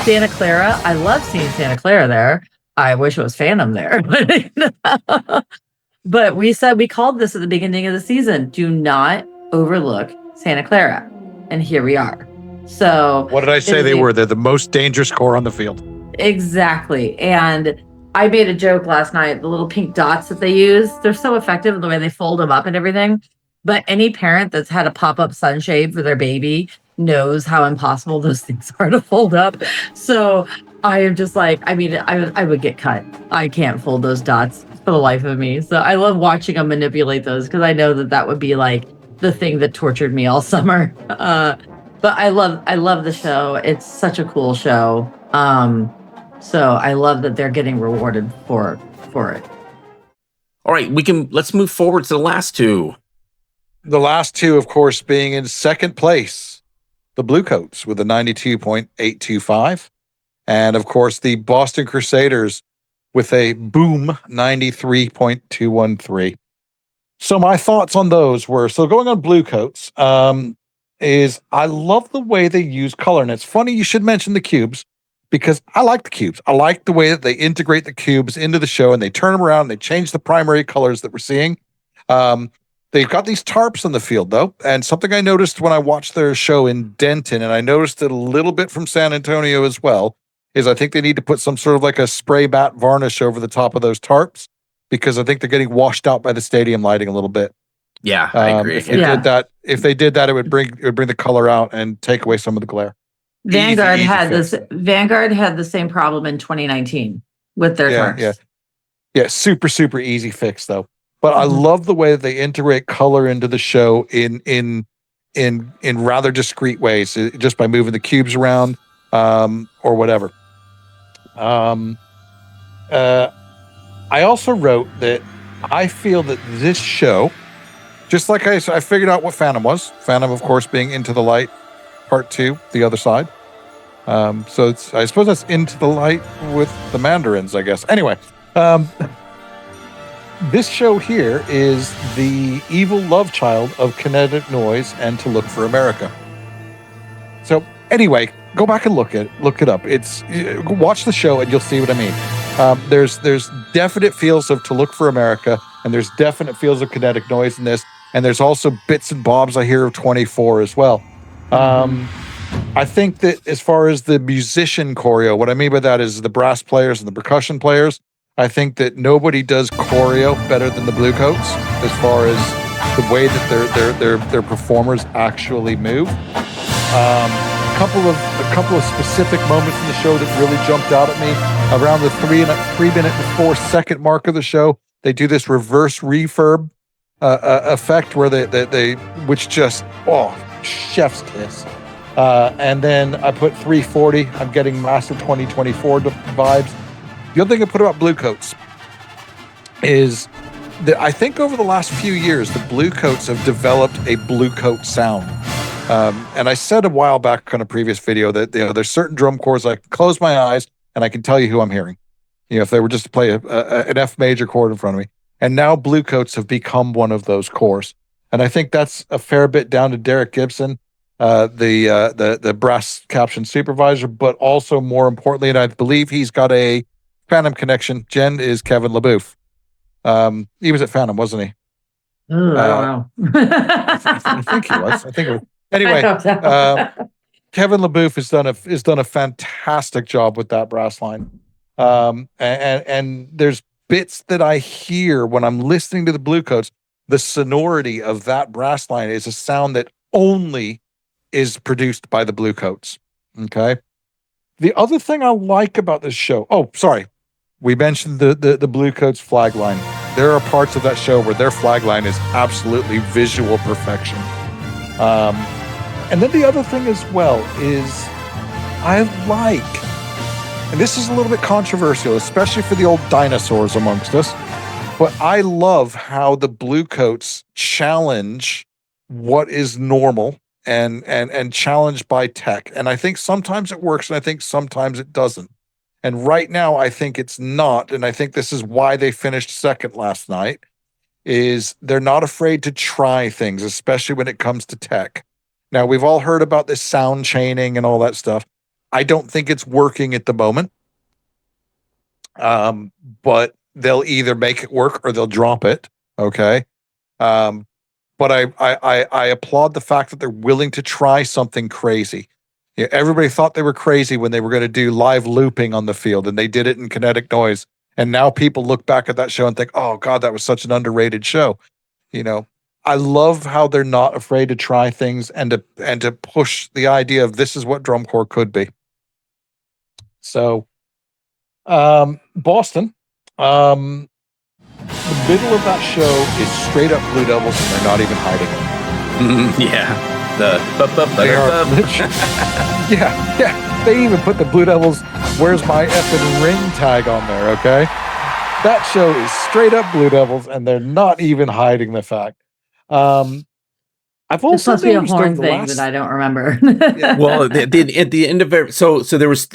S3: Santa Clara, I love seeing Santa Clara there. I wish it was Phantom there. But we called this at the beginning of the season. Do not overlook Santa Clara. And here we are. So
S2: what did I say they were? They're the most dangerous corps on the field.
S3: Exactly. And I made a joke last night, the little pink dots that they use, they're so effective in the way they fold them up and everything. But any parent that's had a pop-up sunshade for their baby knows how impossible those things are to fold up. So I am just like, I would get cut. I can't fold those dots for the life of me. So I love watching them manipulate those, because I know that would be like the thing that tortured me all summer. But I love the show. It's such a cool show. So I love that they're getting rewarded for it.
S1: All right, let's move forward to the last two.
S2: The last two, of course, being in second place, the Bluecoats with a 92.825. And of course, the Boston Crusaders with a boom 93.213. So my thoughts on those were, going on Bluecoats, is I love the way they use color. And it's funny you should mention the cubes, because I like the cubes. I like the way that they integrate the cubes into the show, and they turn them around and they change the primary colors that we're seeing. They've got these tarps on the field, though. And something I noticed when I watched their show in Denton, and I noticed it a little bit from San Antonio as well, is I think they need to put some sort of like a spray bat varnish over the top of those tarps, because I think they're getting washed out by the stadium lighting a little bit.
S1: Yeah, I agree.
S2: If they did that, it would bring the color out and take away some of the glare.
S3: Vanguard had the same problem in 2019 with their tarps.
S2: Yeah, super, super easy fix though. But I love the way that they integrate color into the show in rather discreet ways, just by moving the cubes around or whatever. I also wrote that I feel that this show, just like I figured out what Phantom was. Phantom, of course, being Into the Light Part 2, the other side. So I suppose that's Into the Light with the Mandarins, I guess. Anyway, this show here is the evil love child of Kinetic Noise and To Look for America. So anyway, go back and look it up. Watch the show and you'll see what I mean. There's definite feels of To Look for America, and there's definite feels of Kinetic Noise in this, and there's also bits and bobs I hear of 24 as well. I think that as far as the musician choreo, what I mean by that is the brass players and the percussion players. I think that nobody does choreo better than the Bluecoats as far as the way that their performers actually move. A couple of specific moments in the show that really jumped out at me around the 3 minute and 4 second mark of the show. They do this reverse refurb effect where they which just chef's kiss. And then I put 340. I'm getting massive 2024 vibes. The other thing I put about Bluecoats is I think over the last few years, the Blue Coats have developed a Blue Coat sound. And I said a while back on a previous video that there's certain drum chords I can close my eyes and I can tell you who I'm hearing. If they were just to play an F major chord in front of me. And now Blue Coats have become one of those cores. And I think that's a fair bit down to Derek Gibson, the brass caption supervisor, but also more importantly, and I believe he's got a Phantom connection. Jen is Kevin LaBouffe. He was at Phantom, wasn't he?
S3: Ooh, I don't know.
S2: I think he was. I think it was. Anyway, Kevin LaBouffe has done a fantastic job with that brass line. And there's bits that I hear when I'm listening to the Blue Coats. The sonority of that brass line is a sound that only is produced by the Blue Coats. Okay. The other thing I like about this show. Oh, sorry. We mentioned the Blue Coats flag line. There are parts of that show where their flag line is absolutely visual perfection. And then the other thing as well is I like, and this is a little bit controversial, especially for the old dinosaurs amongst us, but I love how the Blue Coats challenge what is normal and challenge by tech. And I think sometimes it works and I think sometimes it doesn't. And right now I think it's not, and I think this is why they finished second last night, is they're not afraid to try things, especially when it comes to tech. Now, we've all heard about this sound chaining and all that stuff. I don't think it's working at the moment. But they'll either make it work or they'll drop it. Okay. But I applaud the fact that they're willing to try something crazy. Everybody thought they were crazy when they were going to do live looping on the field, and they did it in kinetic noise. And now people look back at that show and think, oh God, that was such an underrated show. I love how they're not afraid to try things and to push the idea of this is what drum corps could be. So, Boston, the middle of that show is straight up Blue Devils, and they're not even hiding it.
S1: Yeah.
S2: Yeah. They even put the Blue Devils, "Where's my effing ring" tag on there. Okay, that show is straight up Blue Devils, and they're not even hiding the fact. I've also
S3: must be a horn thing that I don't remember.
S1: Well, at the end of it, so there was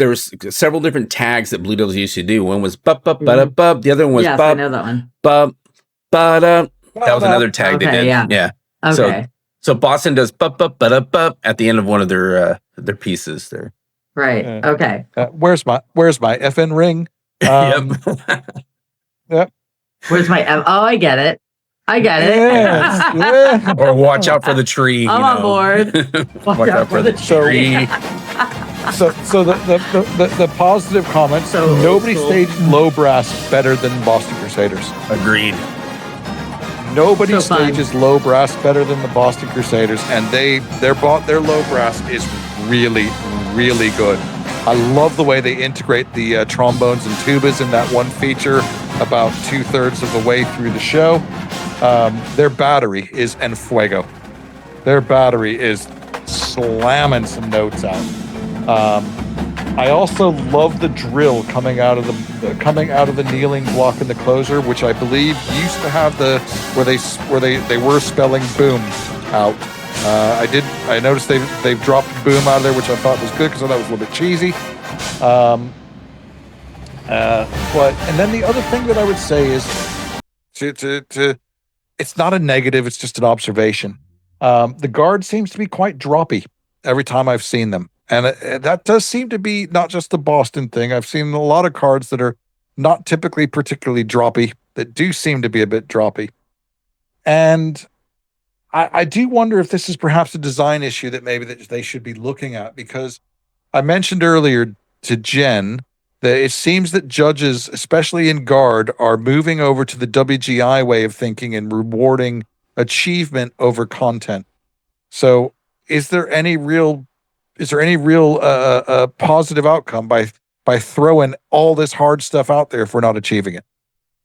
S1: several different tags that Blue Devils used to do. One was bub bub ba bub. The other one was
S3: yes,
S1: bub.
S3: I know that one.
S1: Bub ba da. That was another tag they did.
S3: Yeah. Okay.
S1: So Boston does bub bub ba bub at the end of one of their pieces there.
S3: Right. Okay.
S2: Where's my effing ring? Yep.
S3: Where's my? Oh, I get it.
S2: Yes, yeah.
S1: Or watch out for the tree.
S3: I'm on board.
S1: Watch out for the tree.
S2: So the positive comments.
S3: So
S2: nobody staged low brass better than Boston Crusaders.
S1: Agreed.
S2: Nobody stages low brass better than the Boston Crusaders, and their low brass is really, really good. I love the way they integrate the trombones and tubas in that one feature about 2/3 of the way through the show. Their battery is en fuego. Their battery is slamming some notes out. I also love the drill coming out of the kneeling block in the closer, which I believe used to have where they were spelling boom out. I noticed they've dropped boom out of there, which I thought was good because I thought it was a little bit cheesy. And then the other thing that I would say is to it's not a negative, it's just an observation. The guard seems to be quite droppy every time I've seen them. And that does seem to be not just the Boston thing. I've seen a lot of cards that are not typically particularly droppy that do seem to be a bit droppy. And I do wonder if this is perhaps a design issue that maybe that they should be looking at, because I mentioned earlier to Jen that it seems that judges, especially in guard, are moving over to the WGI way of thinking and rewarding achievement over content. So is there any real positive outcome by throwing all this hard stuff out there if we're not achieving it?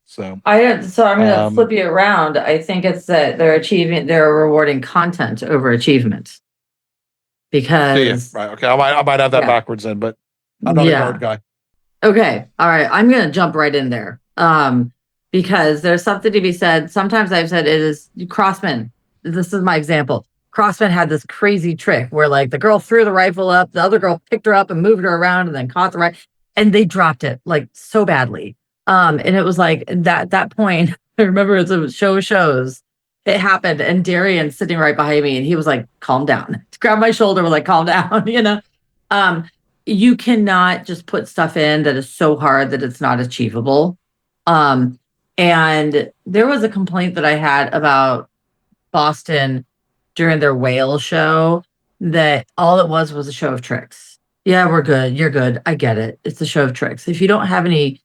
S2: So
S3: I'm going to flip you around. I think it's that they're rewarding content over achievement. Because
S2: right, okay, I might have that backwards then, but I'm not a guard guy.
S3: Okay, all right. I'm going to jump right in there. because there's something to be said. Sometimes I've said it is Crossman. This is my example. Crossman had this crazy trick where like the girl threw the rifle up, the other girl picked her up and moved her around and then caught the rifle, and they dropped it like so badly. And it was like that point, I remember as a shows, it happened, and Darian sitting right behind me, and he was like, calm down. Grabbed my shoulder, was like, calm down, you know. You cannot just put stuff in that is so hard that it's not achievable. And there was a complaint that I had about Boston during their whale show, that all it was a show of tricks. Yeah, we're good. You're good. I get it. It's a show of tricks. If you don't have any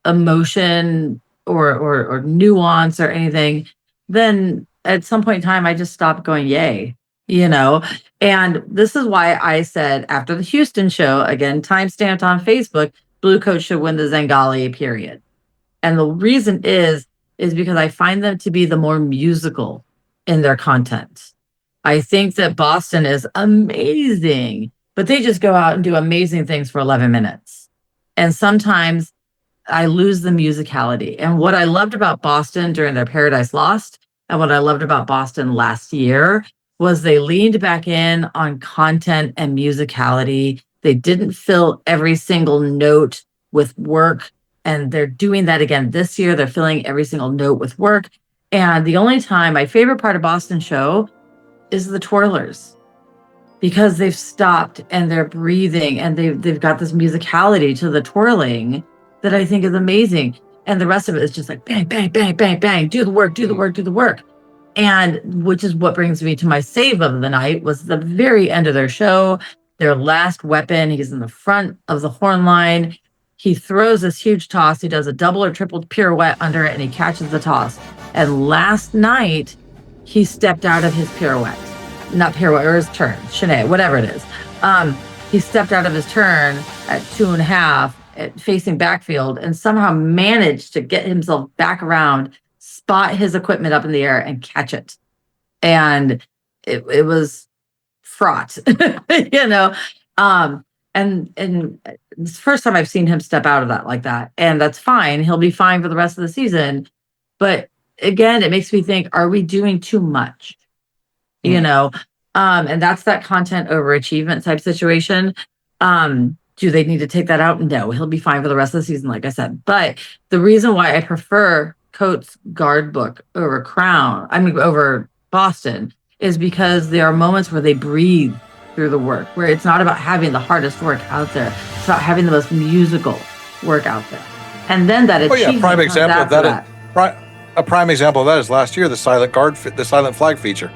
S3: emotion or nuance or anything, then at some point in time, I just stopped going, yay, you know? And this is why I said after the Houston show, again, timestamped on Facebook, Blue Coat should win the Zangali, period. And the reason is because I find them to be the more musical in their content. I think that Boston is amazing, but they just go out and do amazing things for 11 minutes. And sometimes I lose the musicality. And what I loved about Boston during their Paradise Lost, and what I loved about Boston last year, was they leaned back in on content and musicality. They didn't fill every single note with work. And they're doing that again this year. They're filling every single note with work. And the only time, my favorite part of Boston show is the twirlers, because they've stopped and they're breathing and they've got this musicality to the twirling that I think is amazing. And the rest of it is just like bang, bang, bang, bang, bang, do the work, do the work, do the work. And which is what brings me to my save of the night, was the very end of their show, their last weapon. He's in the front of the horn line. He throws this huge toss. He does a double or triple pirouette under it, and he catches the toss. And last night, he stepped out of his pirouette. Not pirouette, or his turn, Shanae, whatever it is. He stepped out of his turn at 2.5, facing backfield, and somehow managed to get himself back around, spot his equipment up in the air, and catch it. And it was fraught, you know. And it's the first time I've seen him step out of that like that. And that's fine. He'll be fine for the rest of the season. But again, it makes me think, are we doing too much? You know, and that's that content overachievement type situation. Do they need to take that out? No, he'll be fine for the rest of the season, like I said. But the reason why I prefer Coates' guard book over Boston, is because there are moments where they breathe through the work, where it's not about having the hardest work out there. It's about having the most musical work out there. And then that achievement
S2: prime example of
S3: that.
S2: A prime example of that is last year, the silent flag feature.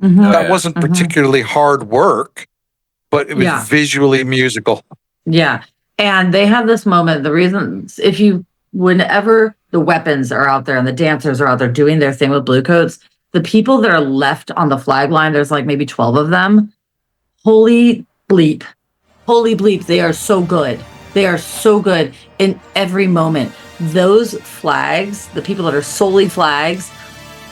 S2: That wasn't particularly hard work, but it was visually musical.
S3: Yeah. And they have this moment, the reason, whenever the weapons are out there and the dancers are out there doing their thing with Blue Coats, the people that are left on the flag line, there's like maybe 12 of them. Holy bleep, they are so good. They are so good in every moment. Those flags, the people that are solely flags,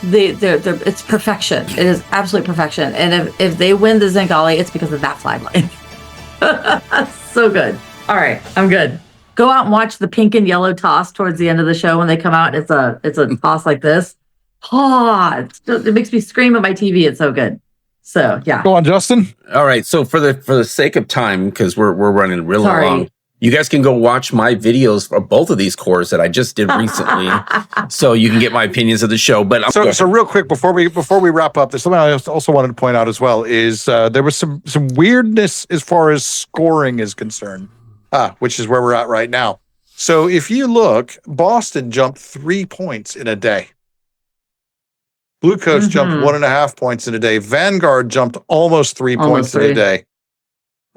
S3: it's perfection. It is absolute perfection. And if they win the Zangali, it's because of that flag line. So good. All right, I'm good. Go out and watch the pink and yellow toss towards the end of the show when they come out. It's a toss like this. It makes me scream at my TV. It's so good. So yeah.
S2: Go on, Justin.
S1: All right. So for the sake of time, because we're running really long, you guys can go watch my videos for both of these cores that I just did recently, so you can get my opinions of the show. But
S2: so real quick before we wrap up, there's something I also wanted to point out as well. Is there was some weirdness as far as scoring is concerned, which is where we're at right now. So if you look, Boston jumped 3 points in a day. Blue Coats jumped 1.5 points in a day. Vanguard jumped almost 3 points in a day.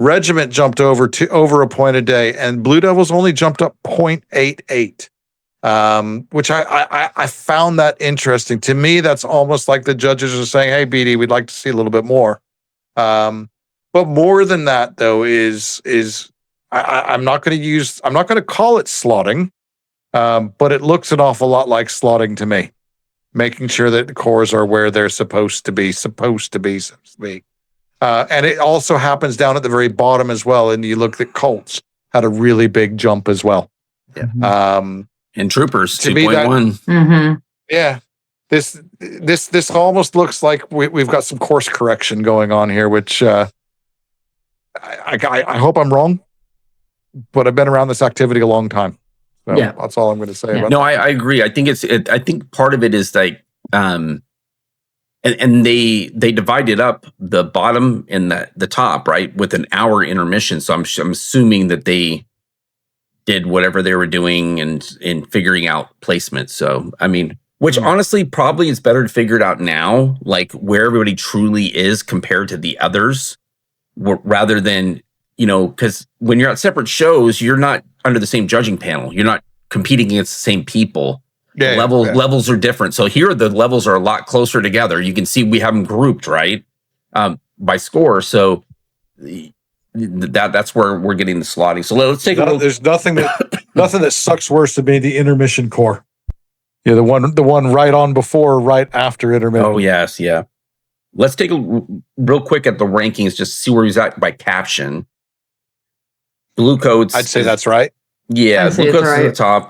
S2: Regiment jumped over a point a day, and Blue Devils only jumped up 0.88. which I found that interesting. To me, that's almost like the judges are saying, "Hey, BD, we'd like to see a little bit more." But more than that, though, I'm not going to call it slotting, but it looks an awful lot like slotting to me, making sure that the cores are where they're supposed to be, so to speak. And it also happens down at the very bottom as well. And you look at Colts had a really big jump as well.
S1: Yeah. And Troopers 2.1.
S3: Mm-hmm.
S2: Yeah. This almost looks like we've got some course correction going on here, which I hope I'm wrong, but I've been around this activity a long time. So that's all I'm going to say about
S1: No, I agree. I think I think part of it is like, and they divided up the bottom and the top, right, with an hour intermission. So I'm assuming that they did whatever they were doing in figuring out placement. So, I mean, which honestly probably is better to figure it out now, like where everybody truly is compared to the others, rather than, because when you're at separate shows, you're not under the same judging panel. You're not competing against the same people. Levels are different. So here the levels are a lot closer together. You can see we have them grouped, right, by score. So that's where we're getting the slotting. So let's take a look.
S2: There's nothing that sucks worse than being the intermission core. Yeah, the one right on before, right after intermission.
S1: Oh yes, yeah. Let's take a real quick at the rankings, just to see where he's at by caption. Blue Coats.
S2: I'd say that's right.
S1: Yeah, Blue Coats is at the top.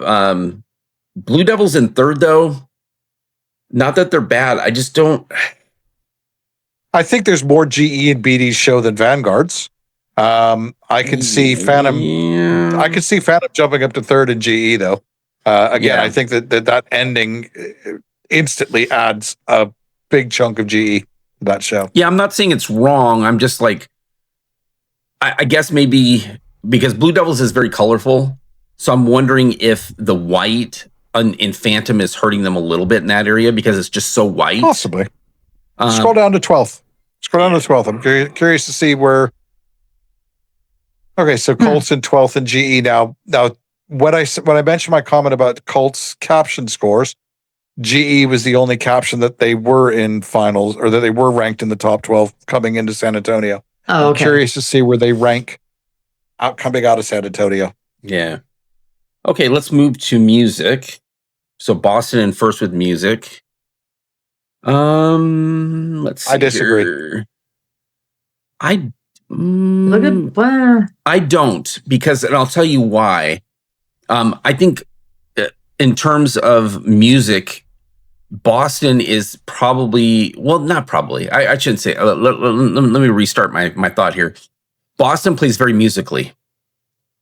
S1: Blue Devils in third, though. Not that they're bad. I just don't.
S2: I think there's more GE and BD's show than Vanguard's. I can see Phantom. Yeah. I can see Phantom jumping up to third in GE, though. I think that ending instantly adds a big chunk of GE to that show.
S1: Yeah, I'm not saying it's wrong. I'm just like, I guess maybe because Blue Devils is very colorful. So I'm wondering if the white in Phantom is hurting them a little bit in that area because it's just so white.
S2: Possibly. Scroll down to 12th. I'm curious to see where. Okay, so Colts in 12th and GE now. Now, when I mentioned my comment about Colts caption scores, GE was the only caption that they were in finals or that they were ranked in the top 12 coming into San Antonio.
S3: Oh, okay.
S2: I'm curious to see where they rank coming out of San Antonio.
S1: Yeah. Okay, let's move to music. So Boston in first with music. Let's see.
S2: I disagree.
S1: Here. I don't, because, and I'll tell you why. I think in terms of music, Boston is probably, well, not probably. I shouldn't say. Let me restart my thought here. Boston plays very musically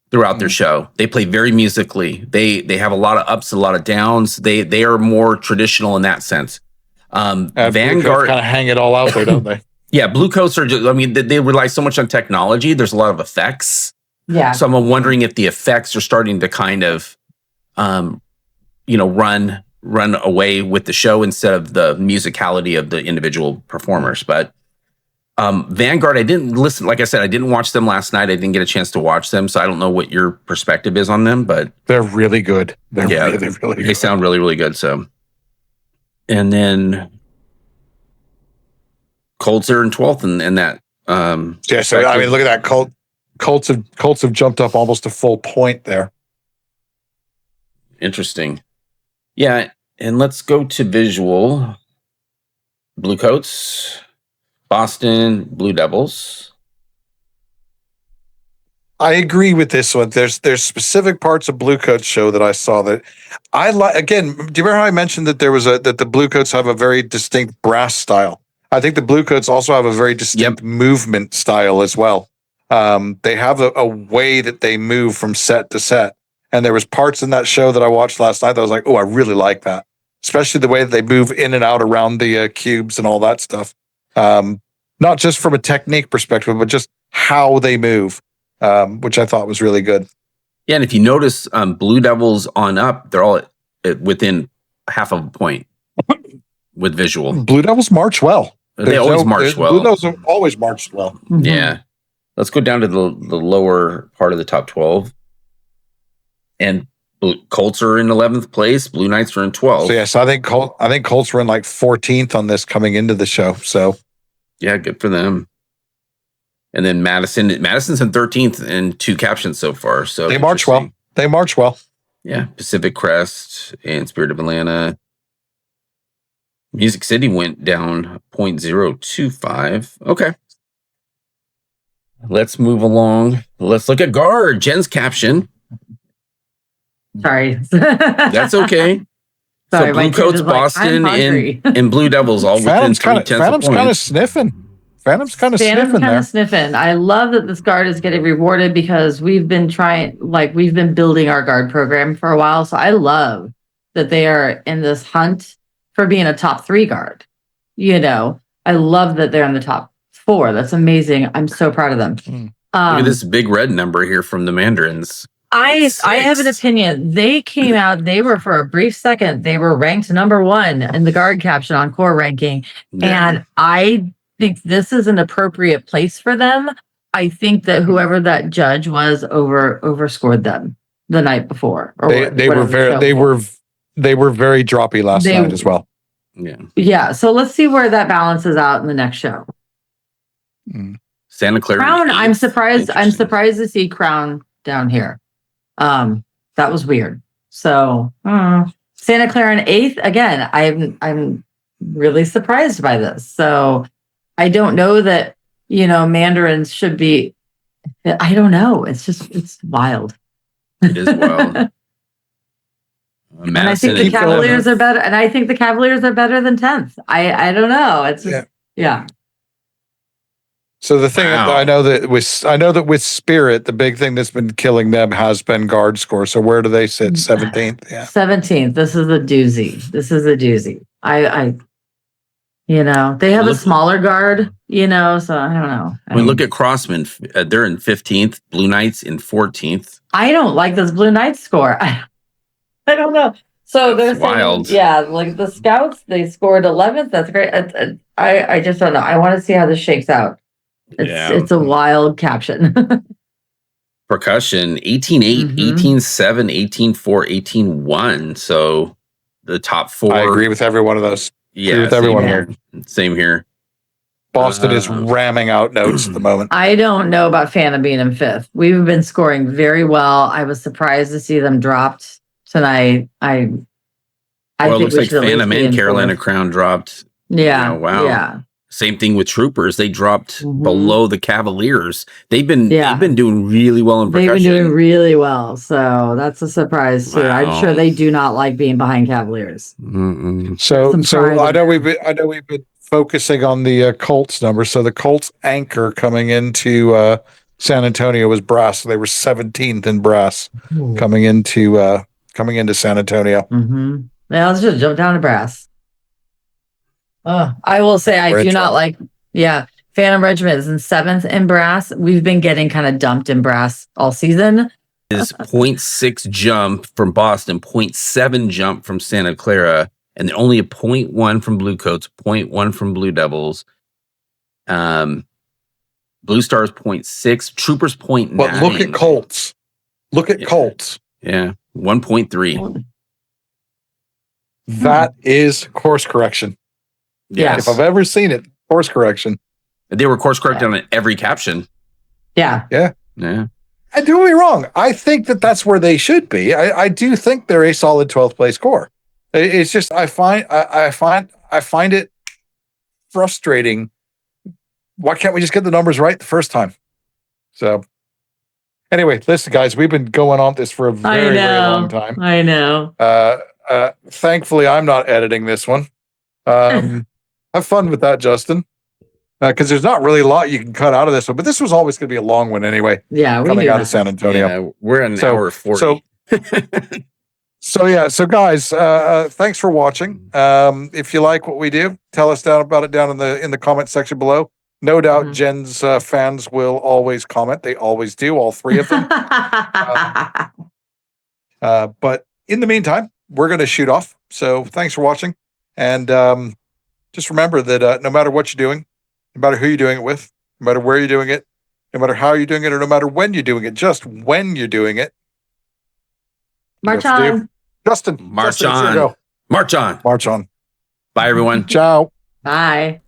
S1: throughout their show. They play very musically. They have a lot of ups, a lot of downs. They are more traditional in that sense. Vanguard
S2: kind of hang it all out there, don't they?
S1: Yeah, Blue Coats are just, I mean, they rely so much on technology. There's a lot of effects.
S3: Yeah.
S1: So I'm wondering if the effects are starting to kind of, run away with the show instead of the musicality of the individual performers. But Vanguard, I didn't listen. Like I said, I didn't watch them last night. I didn't get a chance to watch them. So I don't know what your perspective is on them, but
S2: they're really good. They're really good.
S1: They sound really, really good. So, and then Colts are in 12th and that.
S2: So I mean, look at that. Colts have jumped up almost a full point there.
S1: Interesting. Yeah, and let's go to visual. Blue Coats, Boston, Blue Devils.
S2: I agree with this one. There's specific parts of Blue Coats show that I saw that I like. Again, do you remember how I mentioned that that the Blue Coats have a very distinct brass style? I think the Blue Coats also have a very distinct movement style as well. They have a way that they move from set to set. And there was parts in that show that I watched last night that I was like, oh, I really like that. Especially the way that they move in and out around the cubes and all that stuff. Not just from a technique perspective, but just how they move, which I thought was really good.
S1: Yeah, and if you notice, Blue Devils on up, they're all within half of a point with visual.
S2: Blue Devils march well.
S1: They always march well.
S2: Blue Devils have always marched well.
S3: Mm-hmm.
S1: Yeah. Let's go down to the lower part of the top 12. And Colts are in 11th place. Blue Knights are in 12th.
S2: So yes, I think Colts were in like 14th on this coming into the show. So
S1: yeah, good for them. And then Madison's in 13th and 2 captions so far. So
S2: they march well.
S1: Yeah, Pacific Crest and Spirit of Atlanta. Music City went down 0.025. Okay. Let's move along. Let's look at guard. Jen's caption.
S3: Sorry.
S1: That's okay.
S3: Sorry,
S1: so Blue Coats, Boston, and Blue Devils all within 3/10
S2: Phantom's kind of sniffing. Phantom's kind of
S3: sniffing. I love that this guard is getting rewarded because we've been building our guard program for a while. So I love that they are in this hunt for being a top 3 guard. You know, I love that they're in the top 4. That's amazing. I'm so proud of them.
S1: Look at this big red number here from the Mandarins.
S3: I have an opinion. They came out, they were for a brief second, they were ranked number 1 in the guard caption on core ranking. Yeah. And I think this is an appropriate place for them. I think that whoever that judge was overscored them the night before.
S2: They were very droppy last night as well.
S1: Yeah.
S3: Yeah. So let's see where that balances out in the next show.
S1: Santa Clara.
S3: Crown. I'm surprised to see Crown down here. That was weird. So Santa Clara in 8th. Again, I'm really surprised by this. So I don't know that, Mandarins should be, I don't know. It's wild.
S1: It is wild.
S3: And I think the Cavaliers are better. And I think the Cavaliers are better than 10th. I don't know. It's just, yeah.
S2: So the thing I know that with Spirit, the big thing that's been killing them has been guard score. So where do they sit? 17th. Yeah.
S3: 17th. This is a doozy. They have a smaller guard, so I don't know.
S1: Look at Crossman. They're in 15th, Blue Knights in 14th.
S3: I don't like this Blue Knights score. I don't know. So they're wild. Like the Scouts, they scored 11th. That's great. I just don't know. I want to see how this shakes out. It's a wild caption.
S1: Percussion, 18-8, 18-7, 18-4, 18-1. So the top 4.
S2: I agree with every one of those.
S1: Yeah, with everyone here. Same here.
S2: Boston is ramming out notes at the moment.
S3: I don't know about Phantom being in 5th. We've been scoring very well. I was surprised to see them dropped tonight. I think
S1: it looks like Phantom and Carolina Crown dropped.
S3: Yeah.
S1: Wow.
S3: Yeah.
S1: Same thing with Troopers. They dropped below the Cavaliers. They've been doing really well in percussion.
S3: They've been doing really well. So that's a surprise too. Wow. I'm sure they do not like being behind Cavaliers.
S2: So I know we've been focusing on the Colts numbers. So the Colts anchor coming into San Antonio was brass. So they were 17th in brass coming into San Antonio.
S3: Yeah, let's just jump down to brass. I will say I do not like, Phantom Regiment is in 7th in brass. We've been getting kind of dumped in brass all season.
S1: Is 0.6 jump from Boston, 0.7 jump from Santa Clara, and only a 0.1 from Blue Coats, 0.1 from Blue Devils. Blue Stars 0.6, Troopers 0.9.
S2: But look at Colts. Colts.
S1: Yeah, 1.3.
S2: That is course correction.
S1: Yes.
S2: If I've ever seen it, course correction.
S1: They were course corrected on every caption.
S3: Yeah.
S2: And don't get me wrong, I think that's where they should be. I do think they're a solid 12th place core. It's just I find it frustrating. Why can't we just get the numbers right the first time? So anyway, listen, guys, we've been going on this for a very long time.
S3: I know.
S2: Thankfully, I'm not editing this one. Have fun with that, Justin. Because there's not really a lot you can cut out of this one, but this was always going to be a long one anyway.
S3: Yeah,
S2: coming out of San Antonio.
S1: Yeah, we're at an hour 40.
S2: So guys, thanks for watching. If you like what we do, tell us about it down in the comment section below. No doubt, Jen's fans will always comment. They always do, all 3 of them. But in the meantime, we're going to shoot off. So thanks for watching. And just remember that no matter what you're doing, no matter who you're doing it with, no matter where you're doing it, no matter how you're doing it, or no matter when you're doing it, just when you're doing it,
S3: March
S2: Yes, Dave.
S3: on.
S2: Justin.
S1: March
S2: Justin, it's your
S1: on.
S2: go.
S1: March on.
S2: March on.
S1: Bye, everyone.
S2: Ciao.
S3: Bye.